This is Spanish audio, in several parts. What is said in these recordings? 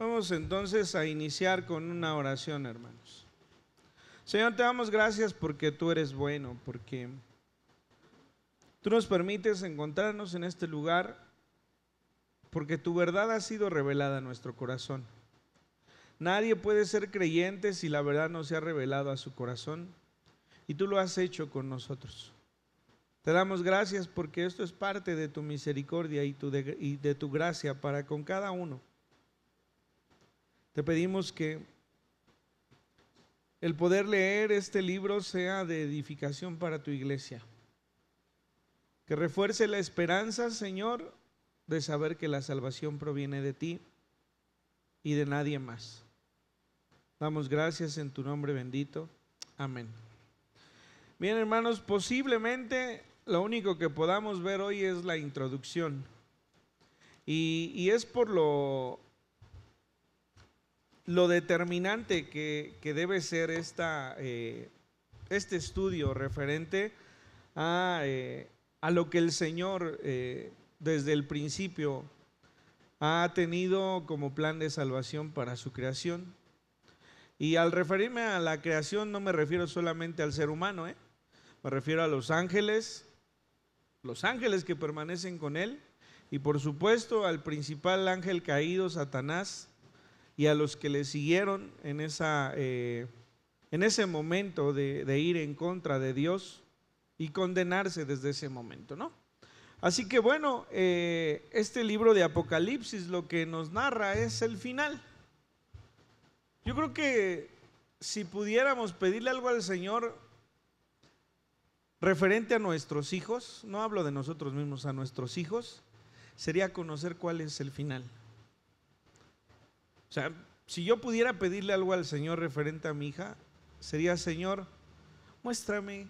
Vamos entonces a iniciar con una oración, hermanos. Señor, te damos gracias porque tú eres bueno, porque tú nos permites encontrarnos en este lugar, porque tu verdad ha sido revelada a nuestro corazón. Nadie puede ser creyente si la verdad no se ha revelado a su corazón, y tú lo has hecho con nosotros. Te damos gracias porque esto es parte de tu misericordia y de tu gracia para con cada uno. Te pedimos que el poder leer este libro sea de edificación para tu iglesia. Que refuerce la esperanza, Señor, de saber que la salvación proviene de ti y de nadie más. Damos gracias en tu nombre bendito. Amén. Bien, hermanos, posiblemente lo único que podamos ver hoy es la introducción. Y es por lo determinante que debe ser este estudio referente a lo que el Señor desde el principio ha tenido como plan de salvación para su creación. Y al referirme a la creación no me refiero solamente al ser humano, me refiero a los ángeles que permanecen con Él, y por supuesto al principal ángel caído, Satanás, y a los que le siguieron en ese momento de ir en contra de Dios y condenarse desde ese momento, ¿no? Así que bueno, este libro de Apocalipsis lo que nos narra es el final. Yo creo que si pudiéramos pedirle algo al Señor referente a nuestros hijos, no hablo de nosotros mismos, a nuestros hijos, sería conocer cuál es el final. O sea, si yo pudiera pedirle algo al Señor referente a mi hija, sería: Señor, muéstrame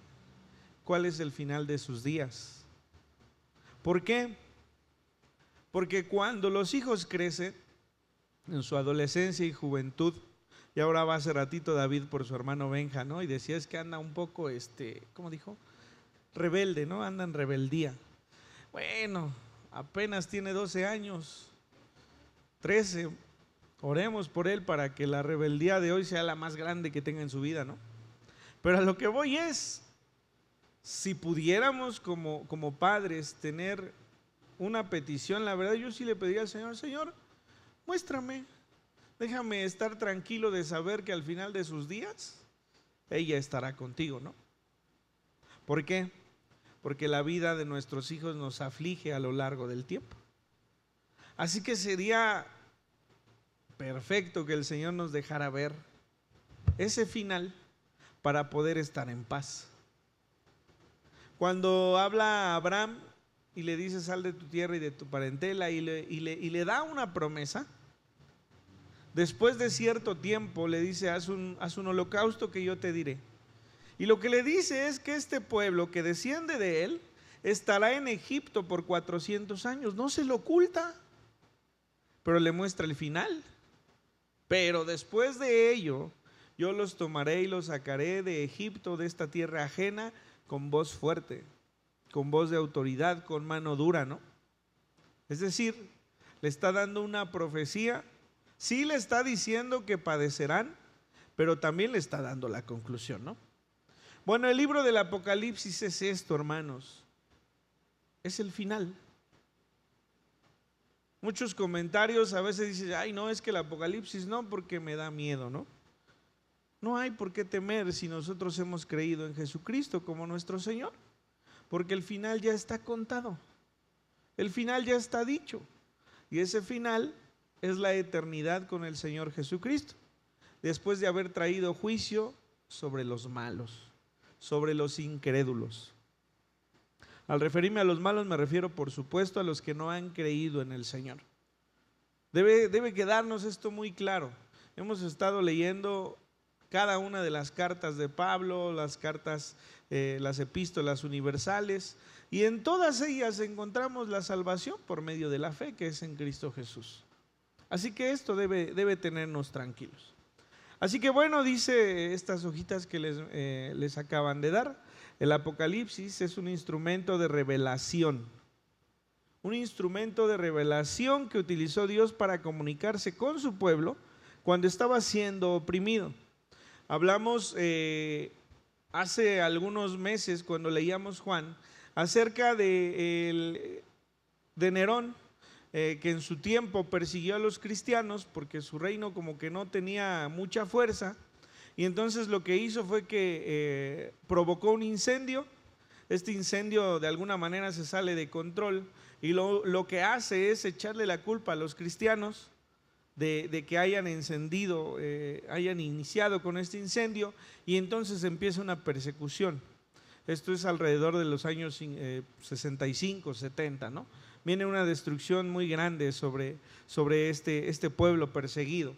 cuál es el final de sus días. ¿Por qué? Porque cuando los hijos crecen en su adolescencia y juventud, y ahora va hace ratito David por su hermano Benja, ¿no? Y decía, es que anda un poco, ¿cómo dijo? Rebelde, ¿no? Anda en rebeldía. Bueno, apenas tiene 12 años, 13. Oremos por él para que la rebeldía de hoy sea la más grande que tenga en su vida, ¿no? Pero a lo que voy es, si pudiéramos como padres tener una petición, la verdad yo sí le pediría al Señor: Señor, muéstrame, déjame estar tranquilo de saber que al final de sus días ella estará contigo, ¿no? ¿Por qué? Porque la vida de nuestros hijos nos aflige a lo largo del tiempo. Así que sería perfecto que el Señor nos dejara ver ese final para poder estar en paz. Cuando habla a Abraham y le dice: sal de tu tierra y de tu parentela, y le da una promesa, después de cierto tiempo le dice: haz un holocausto que yo te diré. Y lo que le dice es que este pueblo que desciende de él estará en Egipto por 400 años, no se lo oculta, pero le muestra el final. Pero después de ello, yo los tomaré y los sacaré de Egipto, de esta tierra ajena, con voz fuerte, con voz de autoridad, con mano dura, ¿no? Es decir, le está dando una profecía, sí le está diciendo que padecerán, pero también le está dando la conclusión, ¿no? Bueno, el libro del Apocalipsis es esto, hermanos, es el final. Muchos comentarios a veces dicen: ay, no, es que el Apocalipsis no, porque me da miedo, ¿no? No hay por qué temer si nosotros hemos creído en Jesucristo como nuestro Señor, porque el final ya está contado, el final ya está dicho, y ese final es la eternidad con el Señor Jesucristo, después de haber traído juicio sobre los malos, sobre los incrédulos. Al referirme a los malos me refiero, por supuesto, a los que no han creído en el Señor. Debe quedarnos esto muy claro. Hemos estado leyendo cada una de las cartas de Pablo, las cartas, las epístolas universales, y en todas ellas encontramos la salvación por medio de la fe que es en Cristo Jesús. Así que esto debe tenernos tranquilos. Así que bueno, dice estas hojitas que les acaban de dar: el Apocalipsis es un instrumento de revelación, un instrumento de revelación que utilizó Dios para comunicarse con su pueblo cuando estaba siendo oprimido. Hablamos hace algunos meses, cuando leíamos Juan, acerca de Nerón, que en su tiempo persiguió a los cristianos porque su reino como que no tenía mucha fuerza, y entonces lo que hizo fue que provocó un incendio. Este incendio de alguna manera se sale de control y lo que hace es echarle la culpa a los cristianos de que hayan encendido, hayan iniciado con este incendio, y entonces empieza una persecución. Esto es alrededor de los años 65, 70, ¿no? Viene una destrucción muy grande sobre este pueblo perseguido.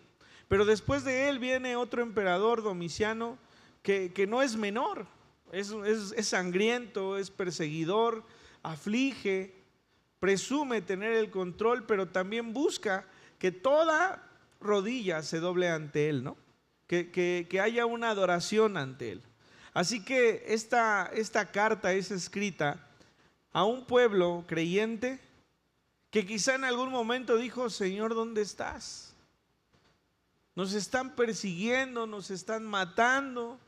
Pero después de él viene otro emperador, Domiciano, que no es menor, es sangriento, es perseguidor, aflige, presume tener el control, pero también busca que toda rodilla se doble ante él, ¿no? Que haya una adoración ante él. Así que esta carta es escrita a un pueblo creyente que quizá en algún momento dijo: Señor, ¿dónde estás? Nos están persiguiendo, nos están matando.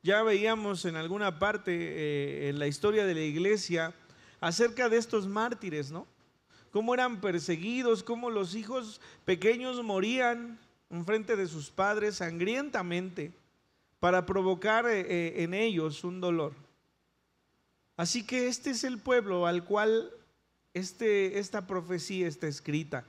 Ya veíamos en alguna parte en la historia de la iglesia acerca de estos mártires, ¿no? Cómo eran perseguidos, cómo los hijos pequeños morían en frente de sus padres sangrientamente para provocar en ellos un dolor. Así que este es el pueblo al cual esta profecía está escrita.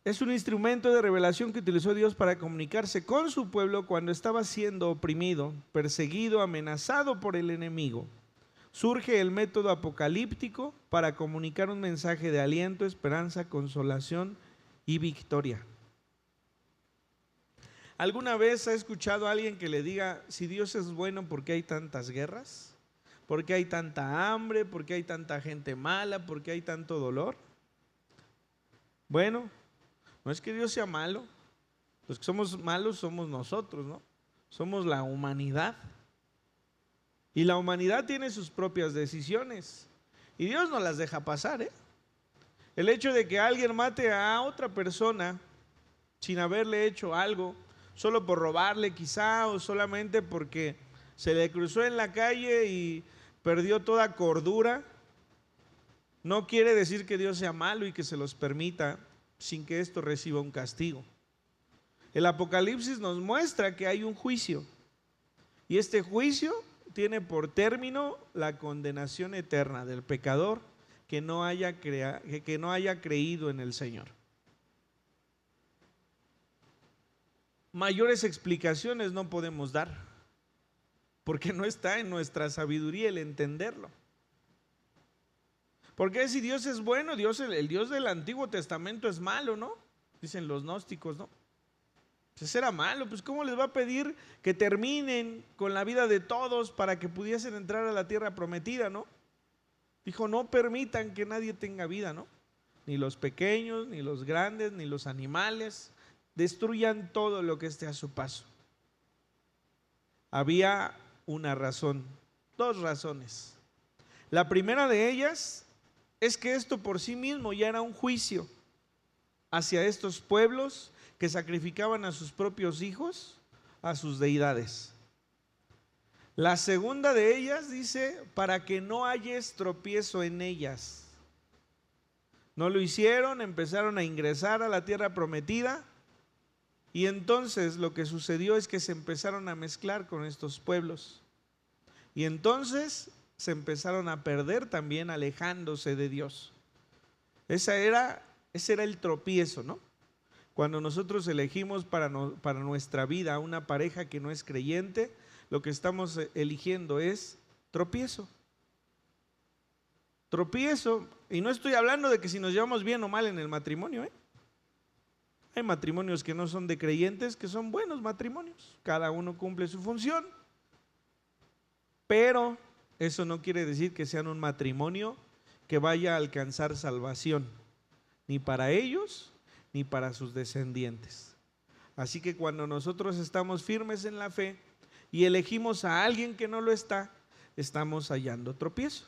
Es un instrumento de revelación que utilizó Dios para comunicarse con su pueblo cuando estaba siendo oprimido, perseguido, amenazado por el enemigo. Surge el método apocalíptico para comunicar un mensaje de aliento, esperanza, consolación y victoria. ¿Alguna vez ha escuchado a alguien que le diga: si Dios es bueno, ¿por qué hay tantas guerras? ¿Por qué hay tanta hambre? ¿Por qué hay tanta gente mala? ¿Por qué hay tanto dolor? Bueno, no es que Dios sea malo. Los que somos malos somos nosotros, ¿no? Somos la humanidad. Y la humanidad tiene sus propias decisiones. Y Dios no las deja pasar, ¿eh? El hecho de que alguien mate a otra persona sin haberle hecho algo, solo por robarle quizá, o solamente porque se le cruzó en la calle y perdió toda cordura, no quiere decir que Dios sea malo y que se los permita sin que esto reciba un castigo. El Apocalipsis nos muestra que hay un juicio, y este juicio tiene por término la condenación eterna del pecador que no haya creído en el Señor. Mayores explicaciones no podemos dar, porque no está en nuestra sabiduría el entenderlo. Porque si Dios es bueno, el Dios del Antiguo Testamento es malo, ¿no? Dicen los gnósticos, ¿no? Pues era malo, pues ¿cómo les va a pedir que terminen con la vida de todos para que pudiesen entrar a la tierra prometida, ¿no? Dijo: no permitan que nadie tenga vida, ¿no? Ni los pequeños, ni los grandes, ni los animales. Destruyan todo lo que esté a su paso. Había una razón, dos razones. La primera de ellas es que esto por sí mismo ya era un juicio hacia estos pueblos que sacrificaban a sus propios hijos, a sus deidades. La segunda de ellas dice: para que no haya tropiezo en ellas. No lo hicieron, empezaron a ingresar a la tierra prometida, y entonces lo que sucedió es que se empezaron a mezclar con estos pueblos, y entonces se empezaron a perder también, alejándose de Dios. Ese era el tropiezo, ¿no? Cuando nosotros elegimos para nuestra vida una pareja que no es creyente, lo que estamos eligiendo es tropiezo. Tropiezo, y no estoy hablando de que si nos llevamos bien o mal en el matrimonio, ¿eh? Hay matrimonios que no son de creyentes, que son buenos matrimonios, cada uno cumple su función, pero eso no quiere decir que sean un matrimonio que vaya a alcanzar salvación, ni para ellos, ni para sus descendientes. Así que cuando nosotros estamos firmes en la fe y elegimos a alguien que no lo está, estamos hallando tropiezo.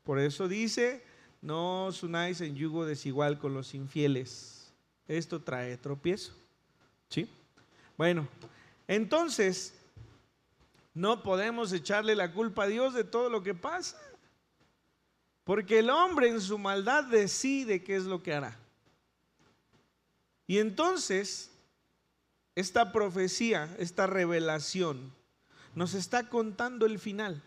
Por eso dice, no os unáis en yugo desigual con los infieles. Esto trae tropiezo. ¿Sí? Bueno, entonces no podemos echarle la culpa a Dios de todo lo que pasa, porque el hombre en su maldad decide qué es lo que hará. Y entonces esta profecía, esta revelación nos está contando el final.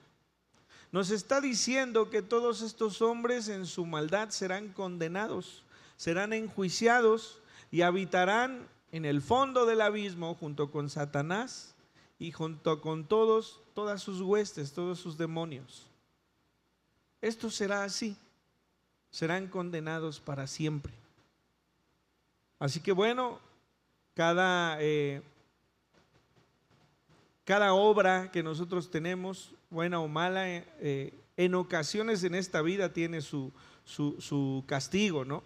Nos está diciendo que todos estos hombres en su maldad serán condenados, serán enjuiciados y habitarán en el fondo del abismo junto con Satanás y junto con todas sus huestes, todos sus demonios. Esto será así, serán condenados para siempre. Así que bueno, cada obra que nosotros tenemos, buena o mala, en ocasiones en esta vida tiene su castigo, ¿no?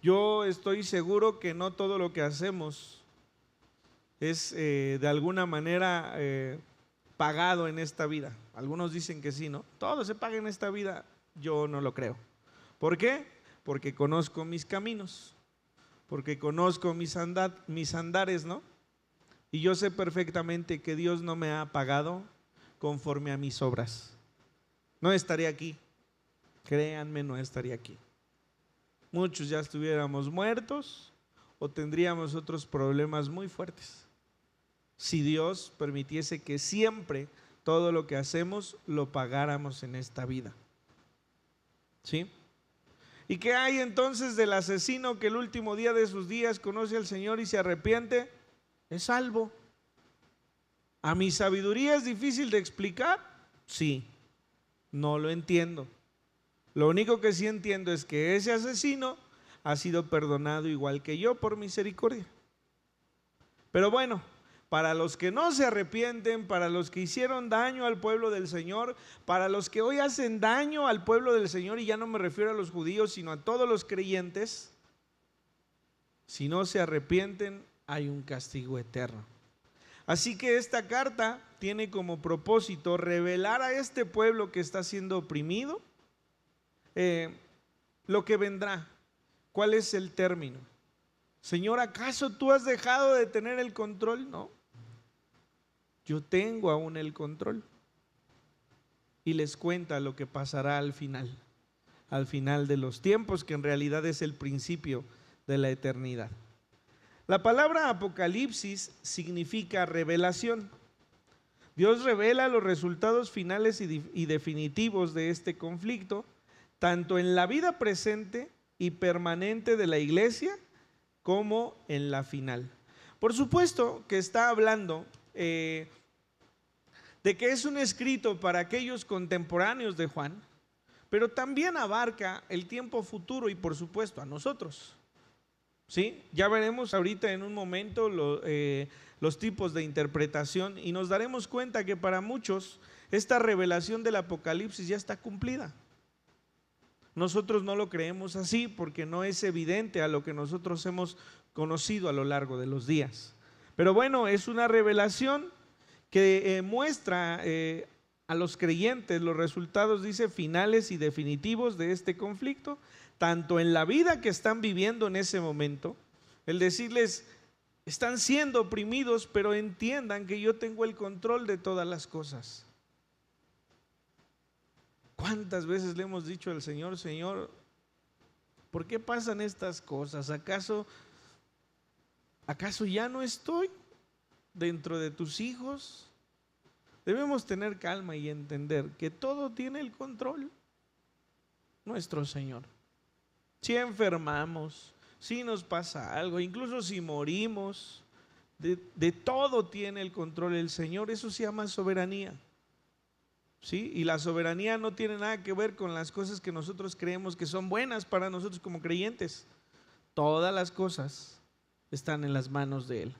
Yo estoy seguro que no todo lo que hacemos es de alguna manera pagado en esta vida. Algunos dicen que sí, ¿no? Todo se paga en esta vida. Yo no lo creo. ¿Por qué? Porque conozco mis caminos, porque conozco mis andares, ¿no? Y yo sé perfectamente que Dios no me ha pagado conforme a mis obras. No estaría aquí, créanme, no estaría aquí. Muchos ya estuviéramos muertos o tendríamos otros problemas muy fuertes si Dios permitiese que siempre todo lo que hacemos lo pagáramos en esta vida. ¿Sí? ¿Y qué hay entonces del asesino que el último día de sus días conoce al Señor y se arrepiente? Es salvo. ¿A mi sabiduría es difícil de explicar? Sí, no lo entiendo. Lo único que sí entiendo es que ese asesino ha sido perdonado igual que yo por misericordia. Pero bueno, para los que no se arrepienten, para los que hicieron daño al pueblo del Señor, para los que hoy hacen daño al pueblo del Señor, y ya no me refiero a los judíos, sino a todos los creyentes, si no se arrepienten, hay un castigo eterno. Así que esta carta tiene como propósito revelar a este pueblo que está siendo oprimido lo que vendrá. ¿Cuál es el término? Señor, ¿acaso tú has dejado de tener el control? No, yo tengo aún el control. Y les cuenta lo que pasará al final de los tiempos, que en realidad es el principio de la eternidad. La palabra Apocalipsis significa revelación. Dios revela los resultados finales y definitivos de este conflicto, tanto en la vida presente y permanente de la iglesia, como en la final. Por supuesto que está hablando de que es un escrito para aquellos contemporáneos de Juan, pero también abarca el tiempo futuro y por supuesto a nosotros. ¿Sí? Ya veremos ahorita en un momento los tipos de interpretación y nos daremos cuenta que para muchos esta revelación del Apocalipsis ya está cumplida. Nosotros no lo creemos así porque no es evidente a lo que nosotros hemos conocido a lo largo de los días. Pero bueno, es una revelación que muestra a los creyentes los resultados, dice, finales y definitivos de este conflicto, tanto en la vida que están viviendo en ese momento, el decirles, están siendo oprimidos, pero entiendan que yo tengo el control de todas las cosas. ¿Cuántas veces le hemos dicho al Señor, Señor, ¿por qué pasan estas cosas? ¿Acaso ya no estoy dentro de tus hijos? Debemos tener calma y entender que todo tiene el control nuestro Señor. Si enfermamos, si nos pasa algo, incluso si morimos, de todo tiene el control el Señor. Eso se llama soberanía. ¿Sí? Y la soberanía no tiene nada que ver con las cosas que nosotros creemos que son buenas para nosotros como creyentes. Todas las cosas están en las manos de Él.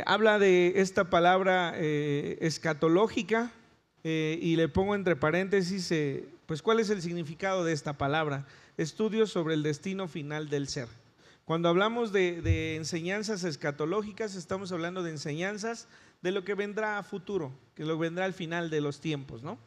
Habla de esta palabra escatológica y le pongo entre paréntesis, pues ¿cuál es el significado de esta palabra? Estudios sobre el destino final del ser. Cuando hablamos de enseñanzas escatológicas, estamos hablando de enseñanzas de lo que vendrá a futuro, que lo vendrá al final de los tiempos, ¿no?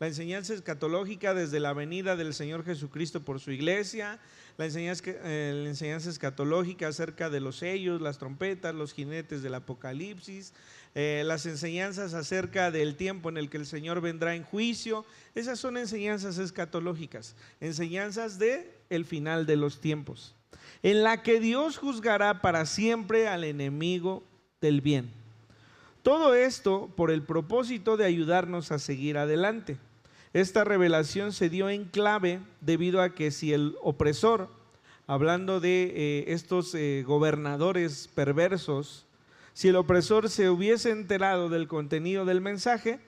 La enseñanza escatológica desde la venida del Señor Jesucristo por su iglesia, la enseñanza escatológica acerca de los sellos, las trompetas, los jinetes del Apocalipsis, las enseñanzas acerca del tiempo en el que el Señor vendrá en juicio. Esas son enseñanzas escatológicas, enseñanzas de el final de los tiempos, en la que Dios juzgará para siempre al enemigo del bien. Todo esto por el propósito de ayudarnos a seguir adelante. Esta revelación se dio en clave debido a que si el opresor, hablando de estos gobernadores perversos, si el opresor se hubiese enterado del contenido del mensaje,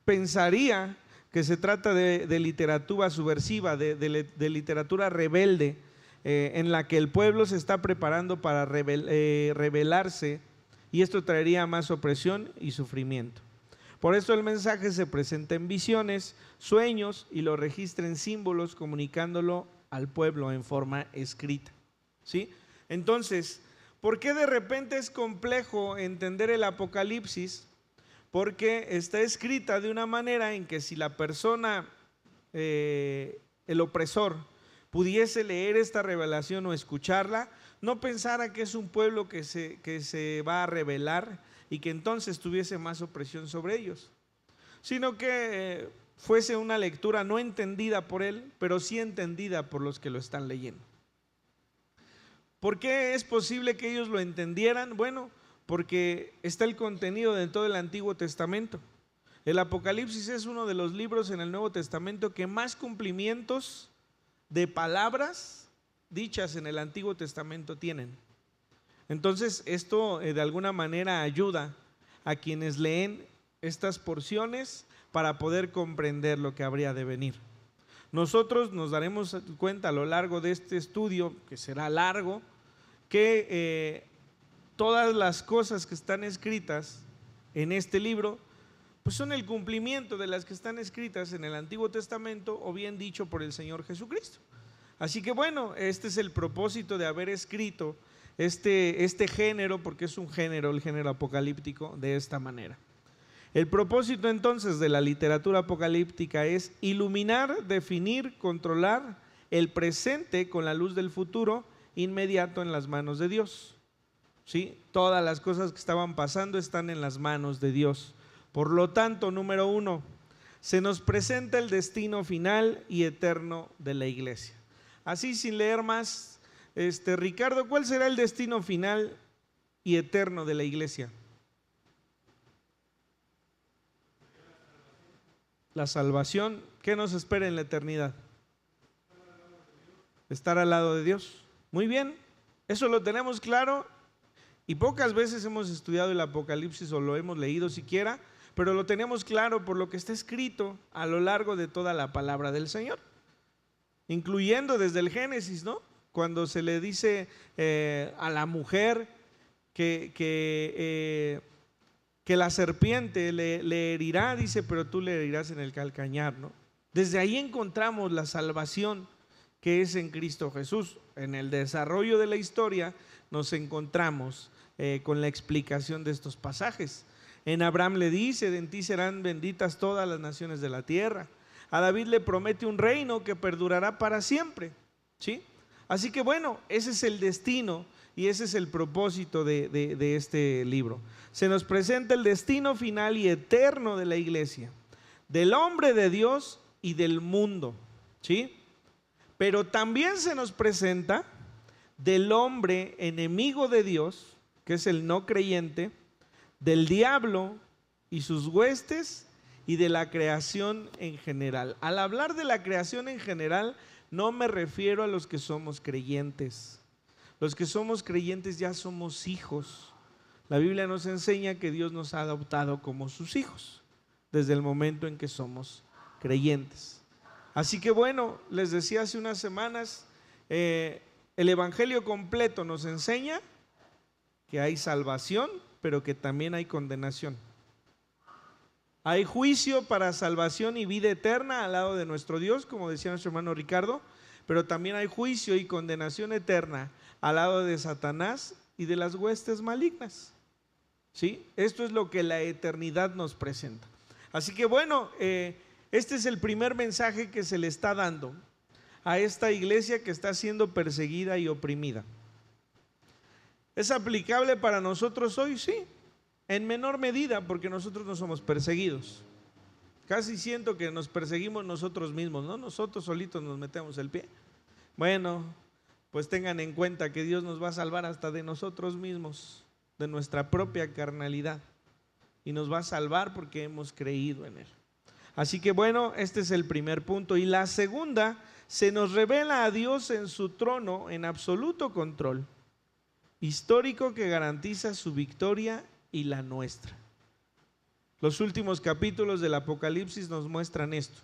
pensaría que se trata de literatura subversiva, de literatura rebelde, en la que el pueblo se está preparando para rebelarse, y esto traería más opresión y sufrimiento. Por eso el mensaje se presenta en visiones, sueños, y lo registra en símbolos, comunicándolo al pueblo en forma escrita, ¿sí? Entonces, ¿por qué de repente es complejo entender el Apocalipsis? Porque está escrita de una manera en que si la persona, el opresor, pudiese leer esta revelación o escucharla, no pensara que es un pueblo que se va a rebelar y que entonces tuviese más opresión sobre ellos, sino que fuese una lectura no entendida por él, pero sí entendida por los que lo están leyendo. ¿Por qué es posible que ellos lo entendieran? Bueno, porque está el contenido de todo el Antiguo Testamento. El Apocalipsis es uno de los libros en el Nuevo Testamento que más cumplimientos de palabras dichas en el Antiguo Testamento tienen. Entonces esto de alguna manera ayuda a quienes leen estas porciones para poder comprender lo que habría de venir. Nosotros nos daremos cuenta a lo largo de este estudio, que será largo, que todas las cosas que están escritas en este libro pues son el cumplimiento de las que están escritas en el Antiguo Testamento, o bien dicho por el Señor Jesucristo. Así que bueno, este es el propósito de haber escrito este género, porque es un género, el género apocalíptico, de esta manera. El propósito entonces de la literatura apocalíptica es iluminar, definir, controlar el presente con la luz del futuro inmediato en las manos de Dios, ¿sí? Todas las cosas que estaban pasando están en las manos de Dios. Por lo tanto, número 1, se nos presenta el destino final y eterno de la iglesia. Así, sin leer más, Ricardo, ¿cuál será el destino final y eterno de la iglesia? La salvación. ¿Qué nos espera en la eternidad? Estar al lado de Dios. Muy bien, eso lo tenemos claro, y pocas veces hemos estudiado el Apocalipsis o lo hemos leído siquiera, pero lo tenemos claro por lo que está escrito a lo largo de toda la palabra del Señor, incluyendo desde el Génesis, ¿no? Cuando se le dice a la mujer que la serpiente le herirá, dice, pero tú le herirás en el calcañar, ¿no? Desde ahí encontramos la salvación que es en Cristo Jesús. En el desarrollo de la historia nos encontramos con la explicación de estos pasajes. En Abraham le dice: en ti serán benditas todas las naciones de la tierra. A David le promete un reino que perdurará para siempre, ¿sí? Así que bueno, ese es el destino y ese es el propósito de este libro. Se nos presenta el destino final y eterno de la iglesia, del hombre de Dios y del mundo, ¿sí? Pero también se nos presenta del hombre enemigo de Dios, que es el no creyente, del diablo y sus huestes, y de la creación en general. Al hablar de la creación en general, no me refiero a los que somos creyentes. Los que somos creyentes ya somos hijos. La Biblia nos enseña que Dios nos ha adoptado como sus hijos desde el momento en que somos creyentes. Así que bueno, les decía hace unas semanas, el Evangelio completo nos enseña que hay salvación, pero que también hay condenación. Hay juicio para salvación y vida eterna al lado de nuestro Dios, como decía nuestro hermano Ricardo, pero también hay juicio y condenación eterna al lado de Satanás y de las huestes malignas. ¿sí? Esto es lo que la eternidad nos presenta. Así que bueno, este es el primer mensaje que se le está dando a esta iglesia que está siendo perseguida y oprimida. ¿Es aplicable para nosotros hoy? Sí, en menor medida, porque nosotros no somos perseguidos. Casi siento que nos perseguimos nosotros mismos, ¿no? Nosotros solitos nos metemos el pie. Bueno, pues tengan en cuenta que Dios nos va a salvar hasta de nosotros mismos, de nuestra propia carnalidad, y nos va a salvar porque hemos creído en Él. Así que bueno, este es el primer punto. Y la segunda, se nos revela a Dios en su trono en absoluto control, histórico, que garantiza su victoria y la nuestra. Los últimos capítulos del Apocalipsis nos muestran esto.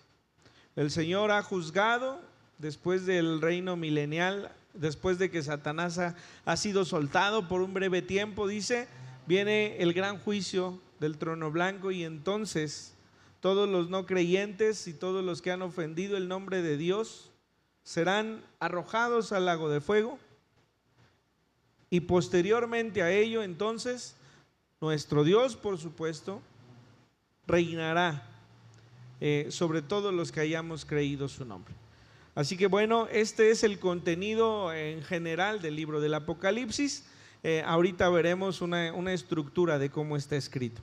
El Señor ha juzgado después del reino milenial, después de que Satanás ha sido soltado por un breve tiempo, dice, viene el gran juicio del trono blanco, y entonces todos los no creyentes y todos los que han ofendido el nombre de Dios serán arrojados al lago de fuego, y posteriormente a ello entonces nuestro Dios, por supuesto, reinará sobre todos los que hayamos creído su nombre. Así que bueno, este es el contenido en general del libro del Apocalipsis. Ahorita veremos una estructura de cómo está escrito.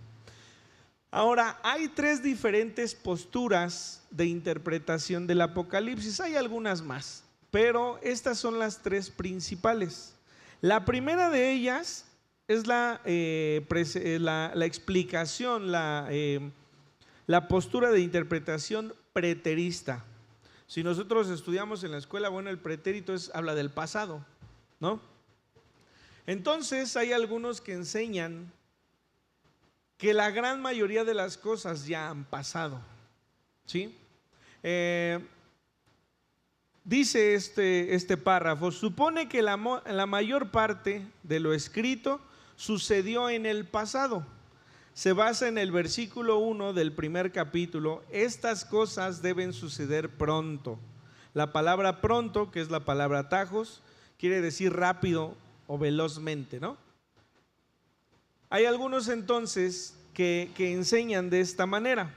Ahora, hay tres diferentes posturas de interpretación del Apocalipsis. Hay algunas más, pero estas son las tres principales. La primera de ellas es la explicación, la postura de interpretación preterista. Si nosotros estudiamos en la escuela, bueno, el pretérito habla del pasado, ¿no? Entonces hay algunos que enseñan que la gran mayoría de las cosas ya han pasado, ¿sí? Dice este párrafo: supone que la mayor parte de lo escrito sucedió en el pasado. Se basa en el versículo 1 del primer capítulo. Estas cosas deben suceder pronto. La palabra pronto, que es la palabra tajos, quiere decir rápido o velozmente, ¿no? Hay algunos entonces que enseñan de esta manera.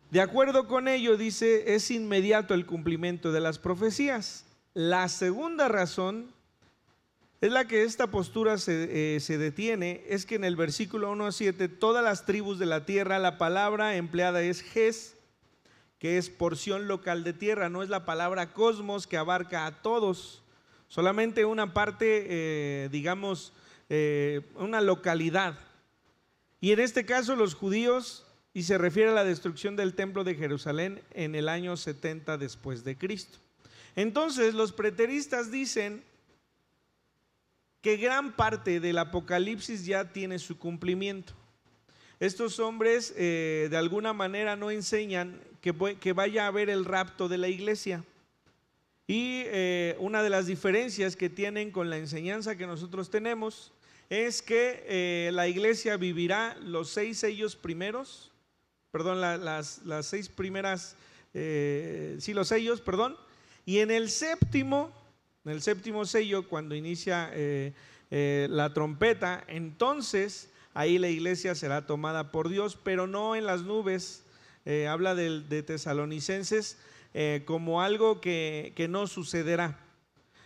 De acuerdo con ello, dice, es inmediato el cumplimiento de las profecías. La segunda razón es la que esta postura se detiene, es que en el versículo 1 a 7, todas las tribus de la tierra, la palabra empleada es ges, que es porción local de tierra, no es la palabra cosmos, que abarca a todos, solamente una parte, una localidad. Y en este caso los judíos, y se refiere a la destrucción del templo de Jerusalén en el año 70 después de Cristo. Entonces los preteristas dicen que gran parte del Apocalipsis ya tiene su cumplimiento. Estos hombres de alguna manera no enseñan que vaya a haber el rapto de la iglesia. Y una de las diferencias que tienen con la enseñanza que nosotros tenemos es que la iglesia vivirá los 6 sellos primeros, perdón, las 6 primeras, los sellos, perdón, y en el séptimo sello, cuando inicia la trompeta, entonces ahí la iglesia será tomada por Dios, pero no en las nubes. Habla de Tesalonicenses como algo que no sucederá.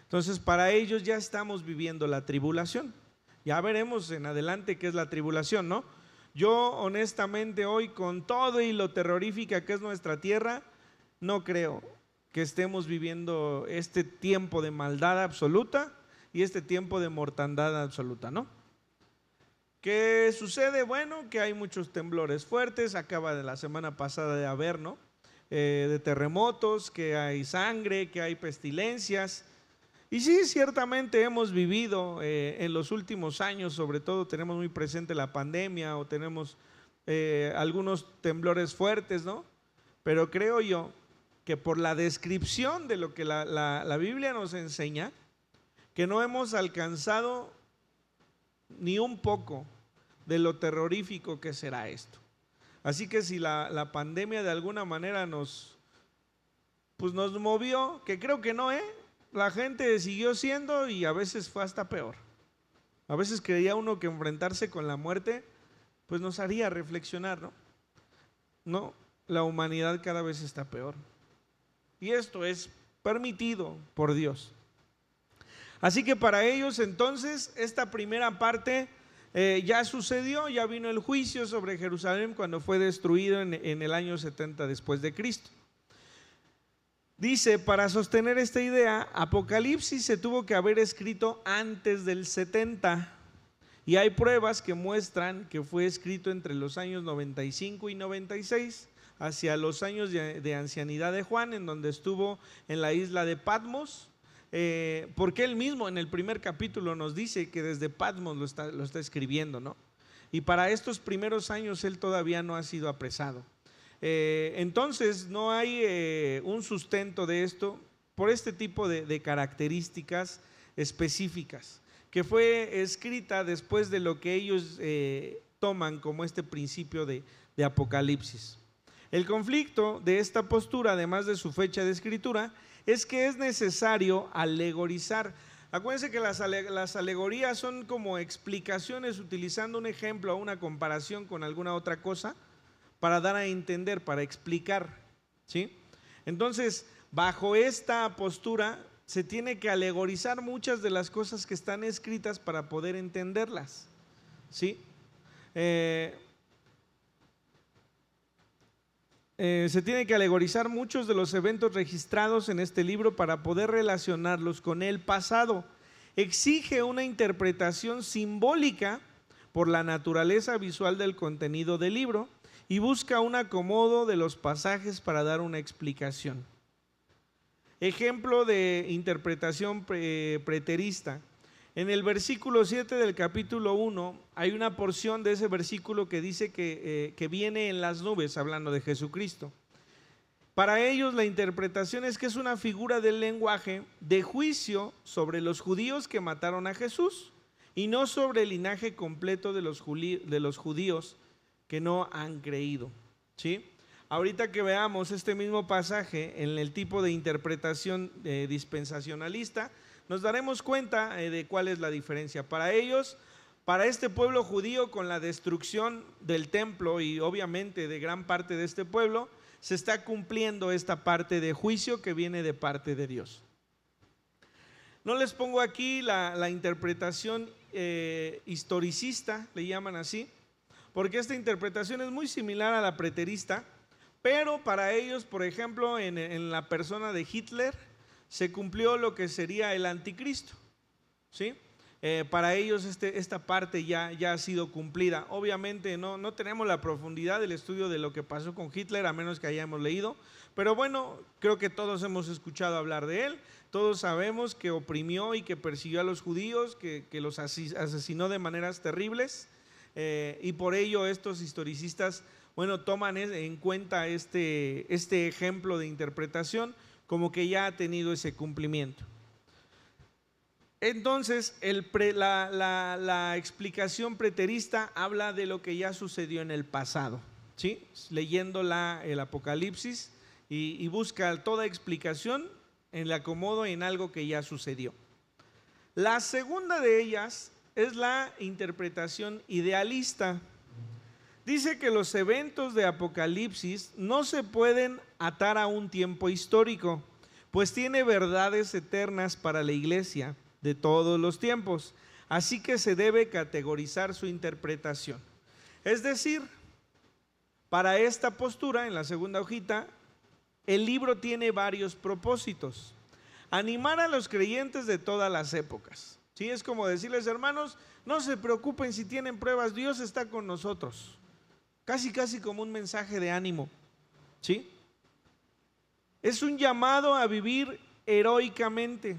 Entonces para ellos ya estamos viviendo la tribulación. Ya veremos en adelante qué es la tribulación, ¿no? Yo honestamente hoy, con todo y lo terrorífica que es nuestra tierra, no creo que estemos viviendo este tiempo de maldad absoluta y este tiempo de mortandad absoluta, ¿no? ¿Qué sucede? Bueno, que hay muchos temblores fuertes, acaba de la semana pasada de haber, ¿no? De terremotos, que hay sangre, que hay pestilencias. Y sí, ciertamente hemos vivido en los últimos años, sobre todo tenemos muy presente la pandemia o tenemos algunos temblores fuertes, ¿no? Pero creo yo que por la descripción de lo que la Biblia nos enseña, que no hemos alcanzado ni un poco de lo terrorífico que será esto. Así que si la pandemia de alguna manera nos movió, que creo que no, la gente siguió siendo y a veces fue hasta peor. A veces creía uno que enfrentarse con la muerte pues nos haría reflexionar, ¿no? No, la humanidad cada vez está peor. Y esto es permitido por Dios. Así que para ellos entonces esta primera parte ya sucedió, ya vino el juicio sobre Jerusalén cuando fue destruido en el año 70 después de Cristo. Dice, para sostener esta idea, Apocalipsis se tuvo que haber escrito antes del 70, y hay pruebas que muestran que fue escrito entre los años 95 y 96, hacia los años de ancianidad de Juan, en donde estuvo en la isla de Patmos, porque él mismo en el primer capítulo nos dice que desde Patmos lo está escribiendo, ¿no? Y para estos primeros años él todavía no ha sido apresado. Entonces no hay un sustento de esto por este tipo de características específicas, que fue escrita después de lo que ellos toman como este principio de Apocalipsis. El conflicto de esta postura, además de su fecha de escritura, es que es necesario alegorizar. Acuérdense que las alegorías son como explicaciones utilizando un ejemplo o una comparación con alguna otra cosa para dar a entender, para explicar, ¿sí? Entonces, bajo esta postura se tiene que alegorizar muchas de las cosas que están escritas para poder entenderlas, ¿sí? Se tiene que alegorizar muchos de los eventos registrados en este libro para poder relacionarlos con el pasado. Exige una interpretación simbólica por la naturaleza visual del contenido del libro y busca un acomodo de los pasajes para dar una explicación. Ejemplo de interpretación preterista. En el versículo 7 del capítulo 1 hay una porción de ese versículo que dice que viene en las nubes, hablando de Jesucristo. Para ellos la interpretación es que es una figura del lenguaje de juicio sobre los judíos que mataron a Jesús y no sobre el linaje completo de los judíos que no han creído, ¿sí? Ahorita que veamos este mismo pasaje en el tipo de interpretación dispensacionalista, nos daremos cuenta de cuál es la diferencia. Para ellos, para este pueblo judío, con la destrucción del templo y obviamente de gran parte de este pueblo, se está cumpliendo esta parte de juicio que viene de parte de Dios. No les pongo aquí la interpretación historicista, le llaman así, porque esta interpretación es muy similar a la preterista, pero para ellos, por ejemplo, en la persona de Hitler, se cumplió lo que sería el anticristo, ¿sí? Para ellos esta parte ya ha sido cumplida. Obviamente no tenemos la profundidad del estudio de lo que pasó con Hitler, a menos que hayamos leído, pero bueno, creo que todos hemos escuchado hablar de él, todos sabemos que oprimió y que persiguió a los judíos, que los asesinó de maneras terribles, y por ello estos historicistas, bueno, toman en cuenta este ejemplo de interpretación como que ya ha tenido ese cumplimiento. Entonces, la explicación preterista habla de lo que ya sucedió en el pasado, ¿sí? Leyendo el Apocalipsis y busca toda explicación en el acomodo en algo que ya sucedió. La segunda de ellas es la interpretación idealista. Dice que los eventos de Apocalipsis no se pueden atar a un tiempo histórico, pues tiene verdades eternas para la iglesia de todos los tiempos, así que se debe categorizar su interpretación. Es decir, para esta postura, en la segunda hojita, el libro tiene varios propósitos. Animar a los creyentes de todas las épocas, ¿sí? Es como decirles, hermanos, no se preocupen si tienen pruebas, Dios está con nosotros. Casi como un mensaje de ánimo, ¿sí? Es un llamado a vivir heroicamente,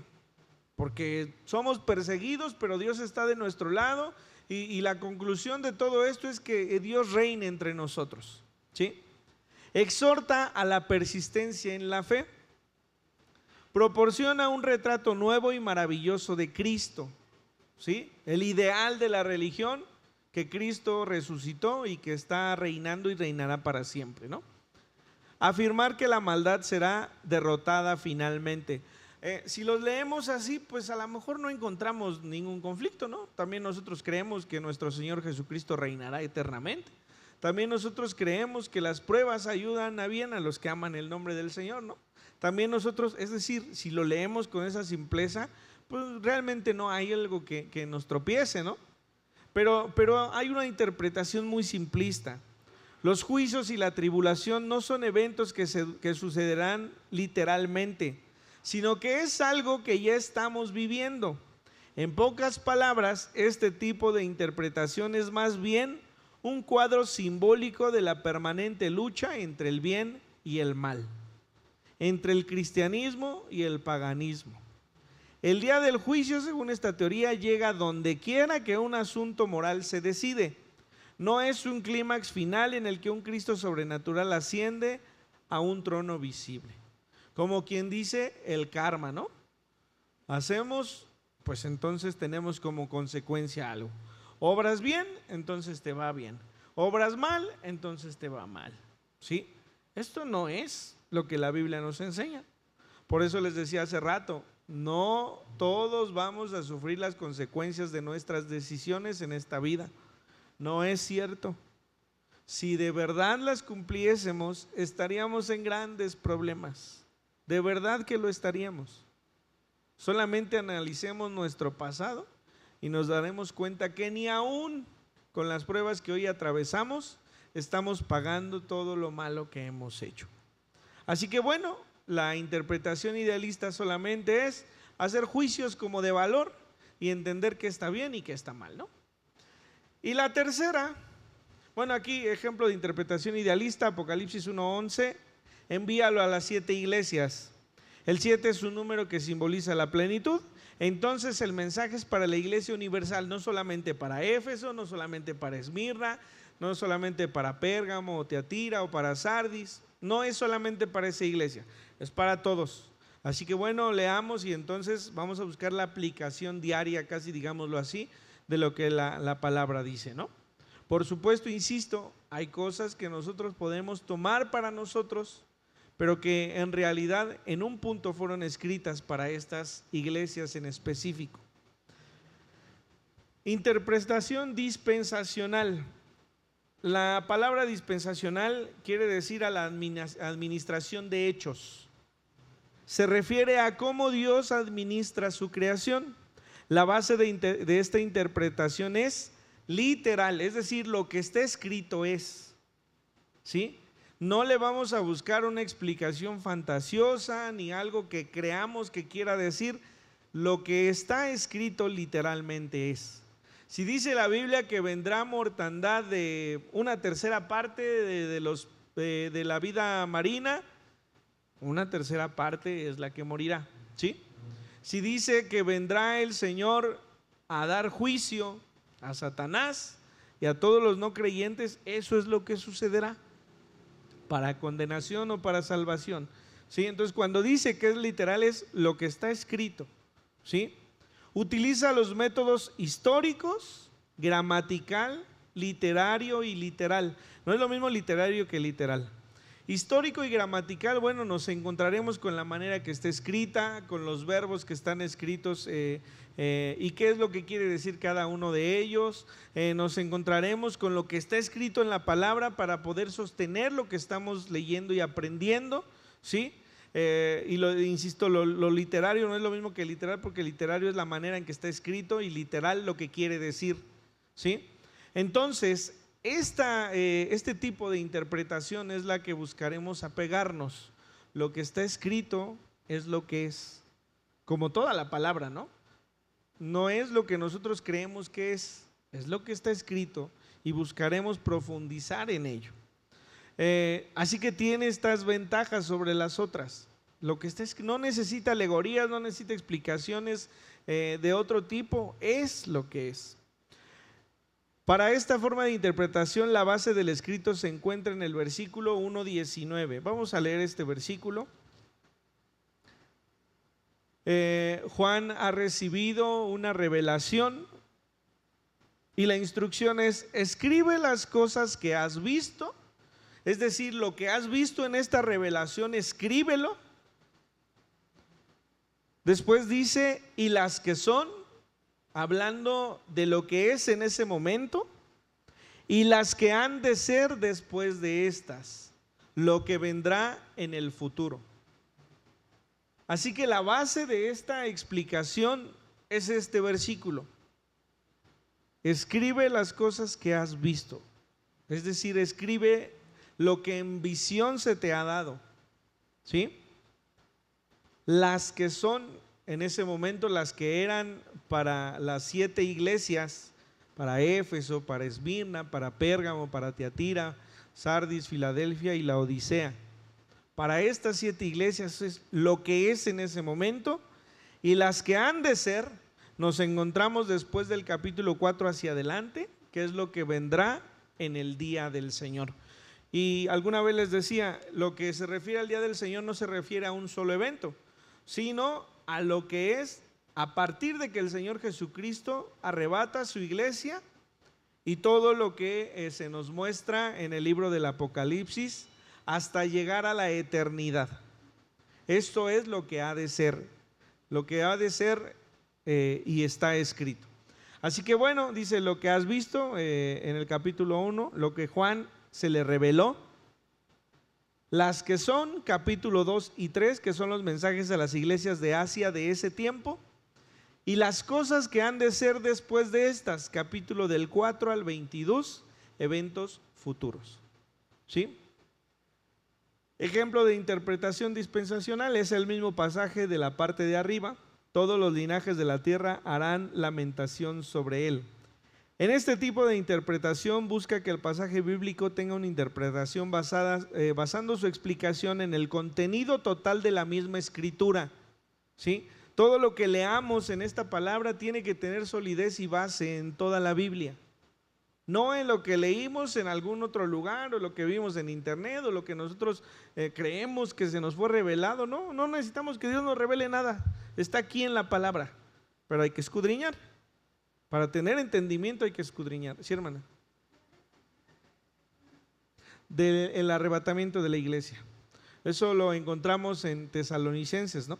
porque somos perseguidos, pero Dios está de nuestro lado, y la conclusión de todo esto es que Dios reine entre nosotros, ¿sí? Exhorta a la persistencia en la fe, proporciona un retrato nuevo y maravilloso de Cristo, ¿sí? El ideal de la religión, que Cristo resucitó y que está reinando y reinará para siempre, ¿no? Afirmar que la maldad será derrotada finalmente. Si los leemos así, pues a lo mejor no encontramos ningún conflicto, ¿no? También nosotros creemos que nuestro Señor Jesucristo reinará eternamente. También nosotros creemos que las pruebas ayudan a bien a los que aman el nombre del Señor, ¿no? También nosotros, es decir, si lo leemos con esa simpleza, pues realmente no hay algo que nos tropiece, ¿no? Pero hay una interpretación muy simplista. Los juicios y la tribulación no son eventos que sucederán literalmente, sino que es algo que ya estamos viviendo. En pocas palabras, este tipo de interpretación es más bien un cuadro simbólico de la permanente lucha entre el bien y el mal, entre el cristianismo y el paganismo. El día del juicio, según esta teoría, llega donde quiera que un asunto moral se decide. No es un clímax final en el que un Cristo sobrenatural asciende a un trono visible. Como quien dice el karma, ¿no? Hacemos, pues entonces tenemos como consecuencia algo. Obras bien, entonces te va bien. Obras mal, entonces te va mal. ¿Sí? Esto no es lo que la Biblia nos enseña. Por eso les decía hace rato, no todos vamos a sufrir las consecuencias de nuestras decisiones en esta vida. No es cierto. Si de verdad las cumpliésemos, estaríamos en grandes problemas. De verdad que lo estaríamos. Solamente analicemos nuestro pasado y nos daremos cuenta que ni aún con las pruebas que hoy atravesamos, estamos pagando todo lo malo que hemos hecho. Así que bueno, la interpretación idealista solamente es hacer juicios como de valor y entender qué está bien y qué está mal, ¿no? Y la tercera, bueno, aquí ejemplo de interpretación idealista, Apocalipsis 1:11, envíalo a las 7 iglesias. El 7 es un número que simboliza la plenitud. Entonces el mensaje es para la iglesia universal, no solamente para Éfeso, no solamente para Esmirna, no solamente para Pérgamo o Teatira o para Sardis, no es solamente para esa iglesia, es para todos. Así que bueno, leamos y entonces vamos a buscar la aplicación diaria, casi digámoslo así, de lo que la palabra dice, ¿no? Por supuesto, insisto, hay cosas que nosotros podemos tomar para nosotros, pero que en realidad en un punto fueron escritas para estas iglesias en específico. Interpretación dispensacional. La palabra dispensacional quiere decir a la administración de hechos. Se refiere a cómo Dios administra su creación. La base de esta interpretación es literal, es decir, lo que está escrito es, ¿sí? No le vamos a buscar una explicación fantasiosa ni algo que creamos que quiera decir. Lo que está escrito literalmente es. Si dice la Biblia que vendrá mortandad de una tercera parte de la vida marina, una tercera parte es la que morirá, ¿sí? Si dice que vendrá el Señor a dar juicio a Satanás y a todos los no creyentes, eso es lo que sucederá. Para condenación o para salvación, ¿sí? Entonces cuando dice que es literal es lo que está escrito, ¿sí? Utiliza los métodos históricos, gramatical, literario y literal. No es lo mismo literario que literal. Histórico y gramatical, bueno, nos encontraremos con la manera que está escrita, con los verbos que están escritos y qué es lo que quiere decir cada uno de ellos. Nos encontraremos con lo que está escrito en la palabra para poder sostener lo que estamos leyendo y aprendiendo, ¿sí? Insisto, lo literario no es lo mismo que literal, porque literario es la manera en que está escrito y literal lo que quiere decir, ¿sí? Entonces, este tipo de interpretación es la que buscaremos apegarnos. Lo que está escrito es lo que es, como toda la palabra, ¿no? No es lo que nosotros creemos que es lo que está escrito y buscaremos profundizar en ello. Así que tiene estas ventajas sobre las otras. Lo que está escrito no necesita alegorías, no necesita explicaciones de otro tipo, es lo que es. Para esta forma de interpretación, la base del escrito se encuentra en el versículo 1:19. Vamos a leer este versículo. Juan ha recibido una revelación y la instrucción es: escribe las cosas que has visto, es decir, lo que has visto en esta revelación, escríbelo Después dice, y las que son, hablando de lo que es en ese momento, y las que han de ser después de estas, lo que vendrá en el futuro. Así que la base de esta explicación es este versículo. Escribe las cosas que has visto. Es decir, escribe lo que en visión se te ha dado. ¿Sí? Las que son en ese momento, las que eran para las 7 iglesias, para Éfeso, para Esmirna, para Pérgamo, para Tiatira, Sardis, Filadelfia y la Odisea. Para estas 7 iglesias es lo que es en ese momento, y las que han de ser, nos encontramos después del capítulo 4 hacia adelante, que es lo que vendrá en el día del Señor. Y alguna vez les decía, lo que se refiere al día del Señor no se refiere a un solo evento, sino a lo que es a partir de que el Señor Jesucristo arrebata su iglesia y todo lo que se nos muestra en el libro del Apocalipsis hasta llegar a la eternidad. Esto es lo que ha de ser, y está escrito. Así que bueno, dice lo que has visto en el capítulo 1, lo que Juan se le reveló. Las que son, capítulo 2 y 3, que son los mensajes a las iglesias de Asia de ese tiempo. Y las cosas que han de ser después de estas, capítulo del 4 al 22, eventos futuros. ¿Sí? Ejemplo de interpretación dispensacional es el mismo pasaje de la parte de arriba. Todos los linajes de la tierra harán lamentación sobre él. En este tipo de interpretación busca que el pasaje bíblico tenga una interpretación basando su explicación en el contenido total de la misma escritura. ¿Sí? Todo lo que leamos en esta palabra tiene que tener solidez y base en toda la Biblia. No en lo que leímos en algún otro lugar, o lo que vimos en internet, o lo que nosotros creemos que se nos fue revelado. No necesitamos que Dios nos revele nada. Está aquí en la palabra, pero hay que escudriñar. Para tener entendimiento hay que escudriñar. ¿Sí, hermana? Del arrebatamiento de la iglesia. Eso lo encontramos en Tesalonicenses, ¿no?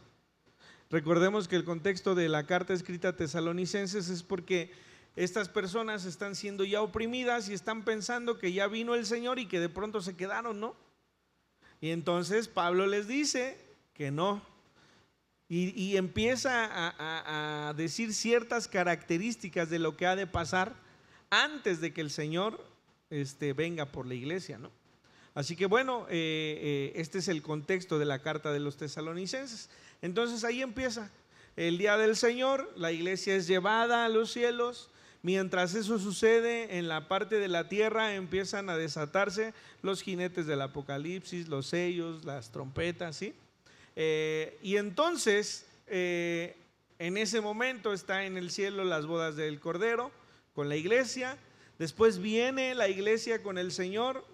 Recordemos que el contexto de la carta escrita a Tesalonicenses es porque estas personas están siendo ya oprimidas y están pensando que ya vino el Señor y que de pronto se quedaron, ¿no? Y entonces Pablo les dice que no. Y empieza a decir ciertas características de lo que ha de pasar antes de que el Señor venga por la iglesia, ¿no? Así que bueno, este es el contexto de la carta de los tesalonicenses. Entonces ahí empieza el día del Señor, la iglesia es llevada a los cielos. Mientras eso sucede, en la parte de la tierra empiezan a desatarse los jinetes del Apocalipsis, los sellos, las trompetas, ¿sí? Y entonces en ese momento está en el cielo las bodas del Cordero con la iglesia. Después viene la iglesia con el Señor,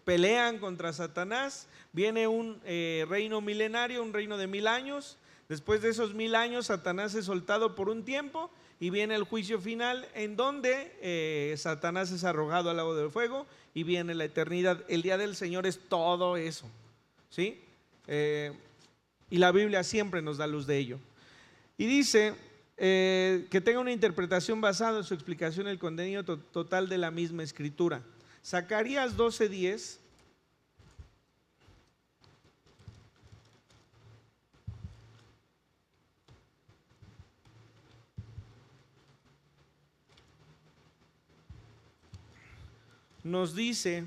pelean contra Satanás, viene un reino milenario, un reino de 1000 años. Después de esos 1000 años Satanás es soltado por un tiempo y viene el juicio final, en donde Satanás es arrojado al lago del fuego y viene la eternidad. El día del Señor es todo eso, ¿sí? Y la Biblia siempre nos da luz de ello. Y dice que tenga una interpretación basada en su explicación el contenido total de la misma escritura. Zacarías 12:10 nos dice: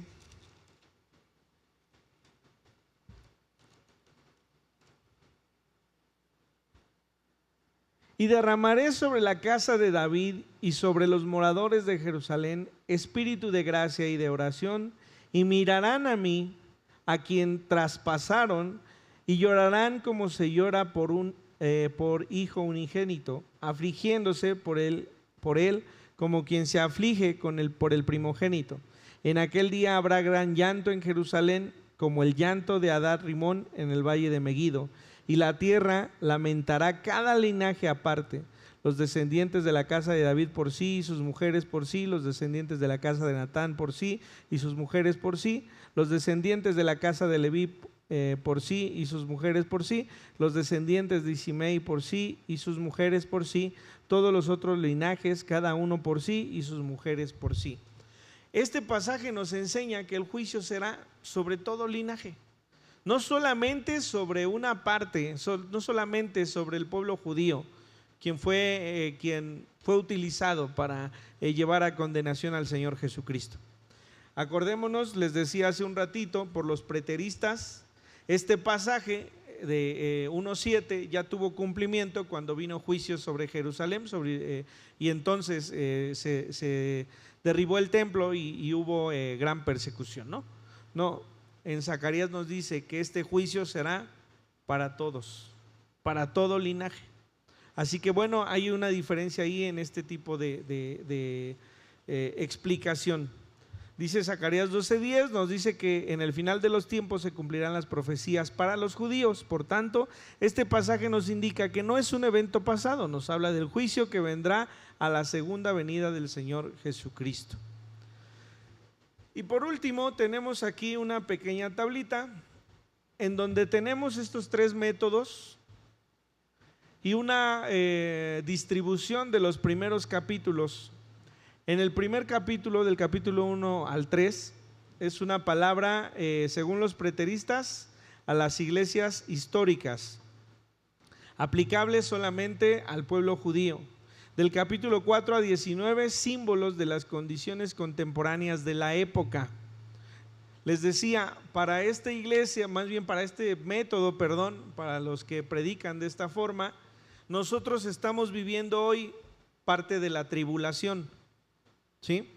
y derramaré sobre la casa de David y sobre los moradores de Jerusalén espíritu de gracia y de oración, y mirarán a mí, a quien traspasaron, y llorarán como se llora por hijo unigénito, afligiéndose por él como quien se aflige por el primogénito. En aquel día habrá gran llanto en Jerusalén, como el llanto de Adad Rimón en el valle de Megido, y la tierra lamentará cada linaje aparte. los descendientes de la casa de David por sí y sus mujeres por sí, los descendientes de la casa de Natán por sí y sus mujeres por sí, los descendientes de la casa de Leví por sí y sus mujeres por sí, los descendientes de Simei por sí y sus mujeres por sí, todos los otros linajes, cada uno por sí y sus mujeres por sí. Este pasaje nos enseña que el juicio será sobre todo linaje, no solamente sobre una parte, no solamente sobre el pueblo judío, quien fue utilizado para llevar a condenación al Señor Jesucristo. Acordémonos, les decía hace un ratito, por los preteristas, este pasaje de 1:7 ya tuvo cumplimiento cuando vino juicio sobre Jerusalén, y entonces se derribó el templo y hubo gran persecución, ¿no? En Zacarías nos dice que este juicio será para todos, para todo linaje. Así que bueno, hay una diferencia ahí en este tipo de explicación. Dice Zacarías 12:10, nos dice que en el final de los tiempos se cumplirán las profecías para los judíos. Por tanto, este pasaje nos indica que no es un evento pasado, nos habla del juicio que vendrá a la segunda venida del Señor Jesucristo. Y por último, tenemos aquí una pequeña tablita en donde tenemos estos tres métodos y una distribución de los primeros capítulos. En el primer capítulo, del capítulo 1 al 3, es una palabra, según los preteristas, a las iglesias históricas, aplicable solamente al pueblo judío. Del capítulo 4 a 19, símbolos de las condiciones contemporáneas de la época. Les decía, para esta iglesia, más bien para este método, para los que predican de esta forma, nosotros estamos viviendo hoy parte de la tribulación. ¿Sí?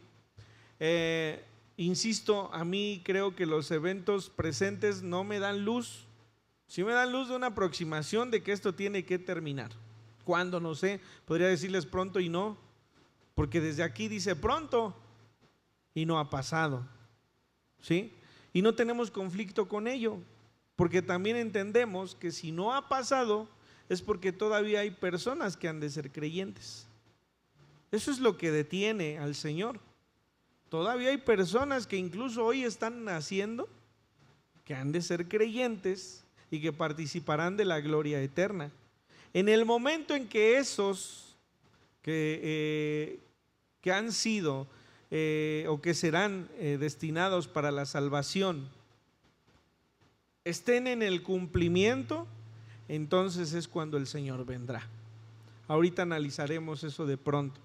Insisto, a mí creo que los eventos presentes no me dan luz. Sí me dan luz de una aproximación de que esto tiene que terminar. ¿Cuándo? No sé, podría decirles pronto y no, porque desde aquí dice pronto y no ha pasado. ¿Sí? Y no tenemos conflicto con ello, porque también entendemos que si no ha pasado es porque todavía hay personas que han de ser creyentes. Eso es lo que detiene al Señor. Todavía hay personas que incluso hoy están naciendo, que han de ser creyentes y que participarán de la gloria eterna. En el momento en que esos que han sido o que serán destinados para la salvación estén en el cumplimiento, entonces es cuando el Señor vendrá. Ahorita analizaremos eso de pronto.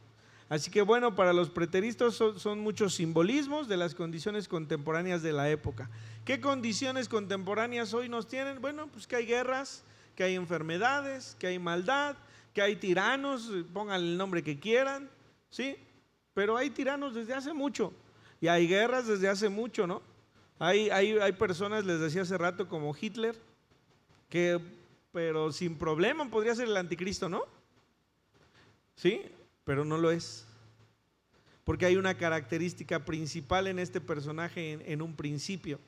Así que bueno, para los preteristas son muchos simbolismos de las condiciones contemporáneas de la época. ¿Qué condiciones contemporáneas hoy nos tienen? Bueno, pues que hay guerras, que hay enfermedades, que hay maldad, que hay tiranos, pongan el nombre que quieran, ¿sí? Pero hay tiranos desde hace mucho y hay guerras desde hace mucho, ¿no? Hay personas, les decía hace rato, como Hitler, pero sin problema podría ser el anticristo, ¿no? ¿Sí? Pero no lo es, porque hay una característica principal en este personaje en un principio,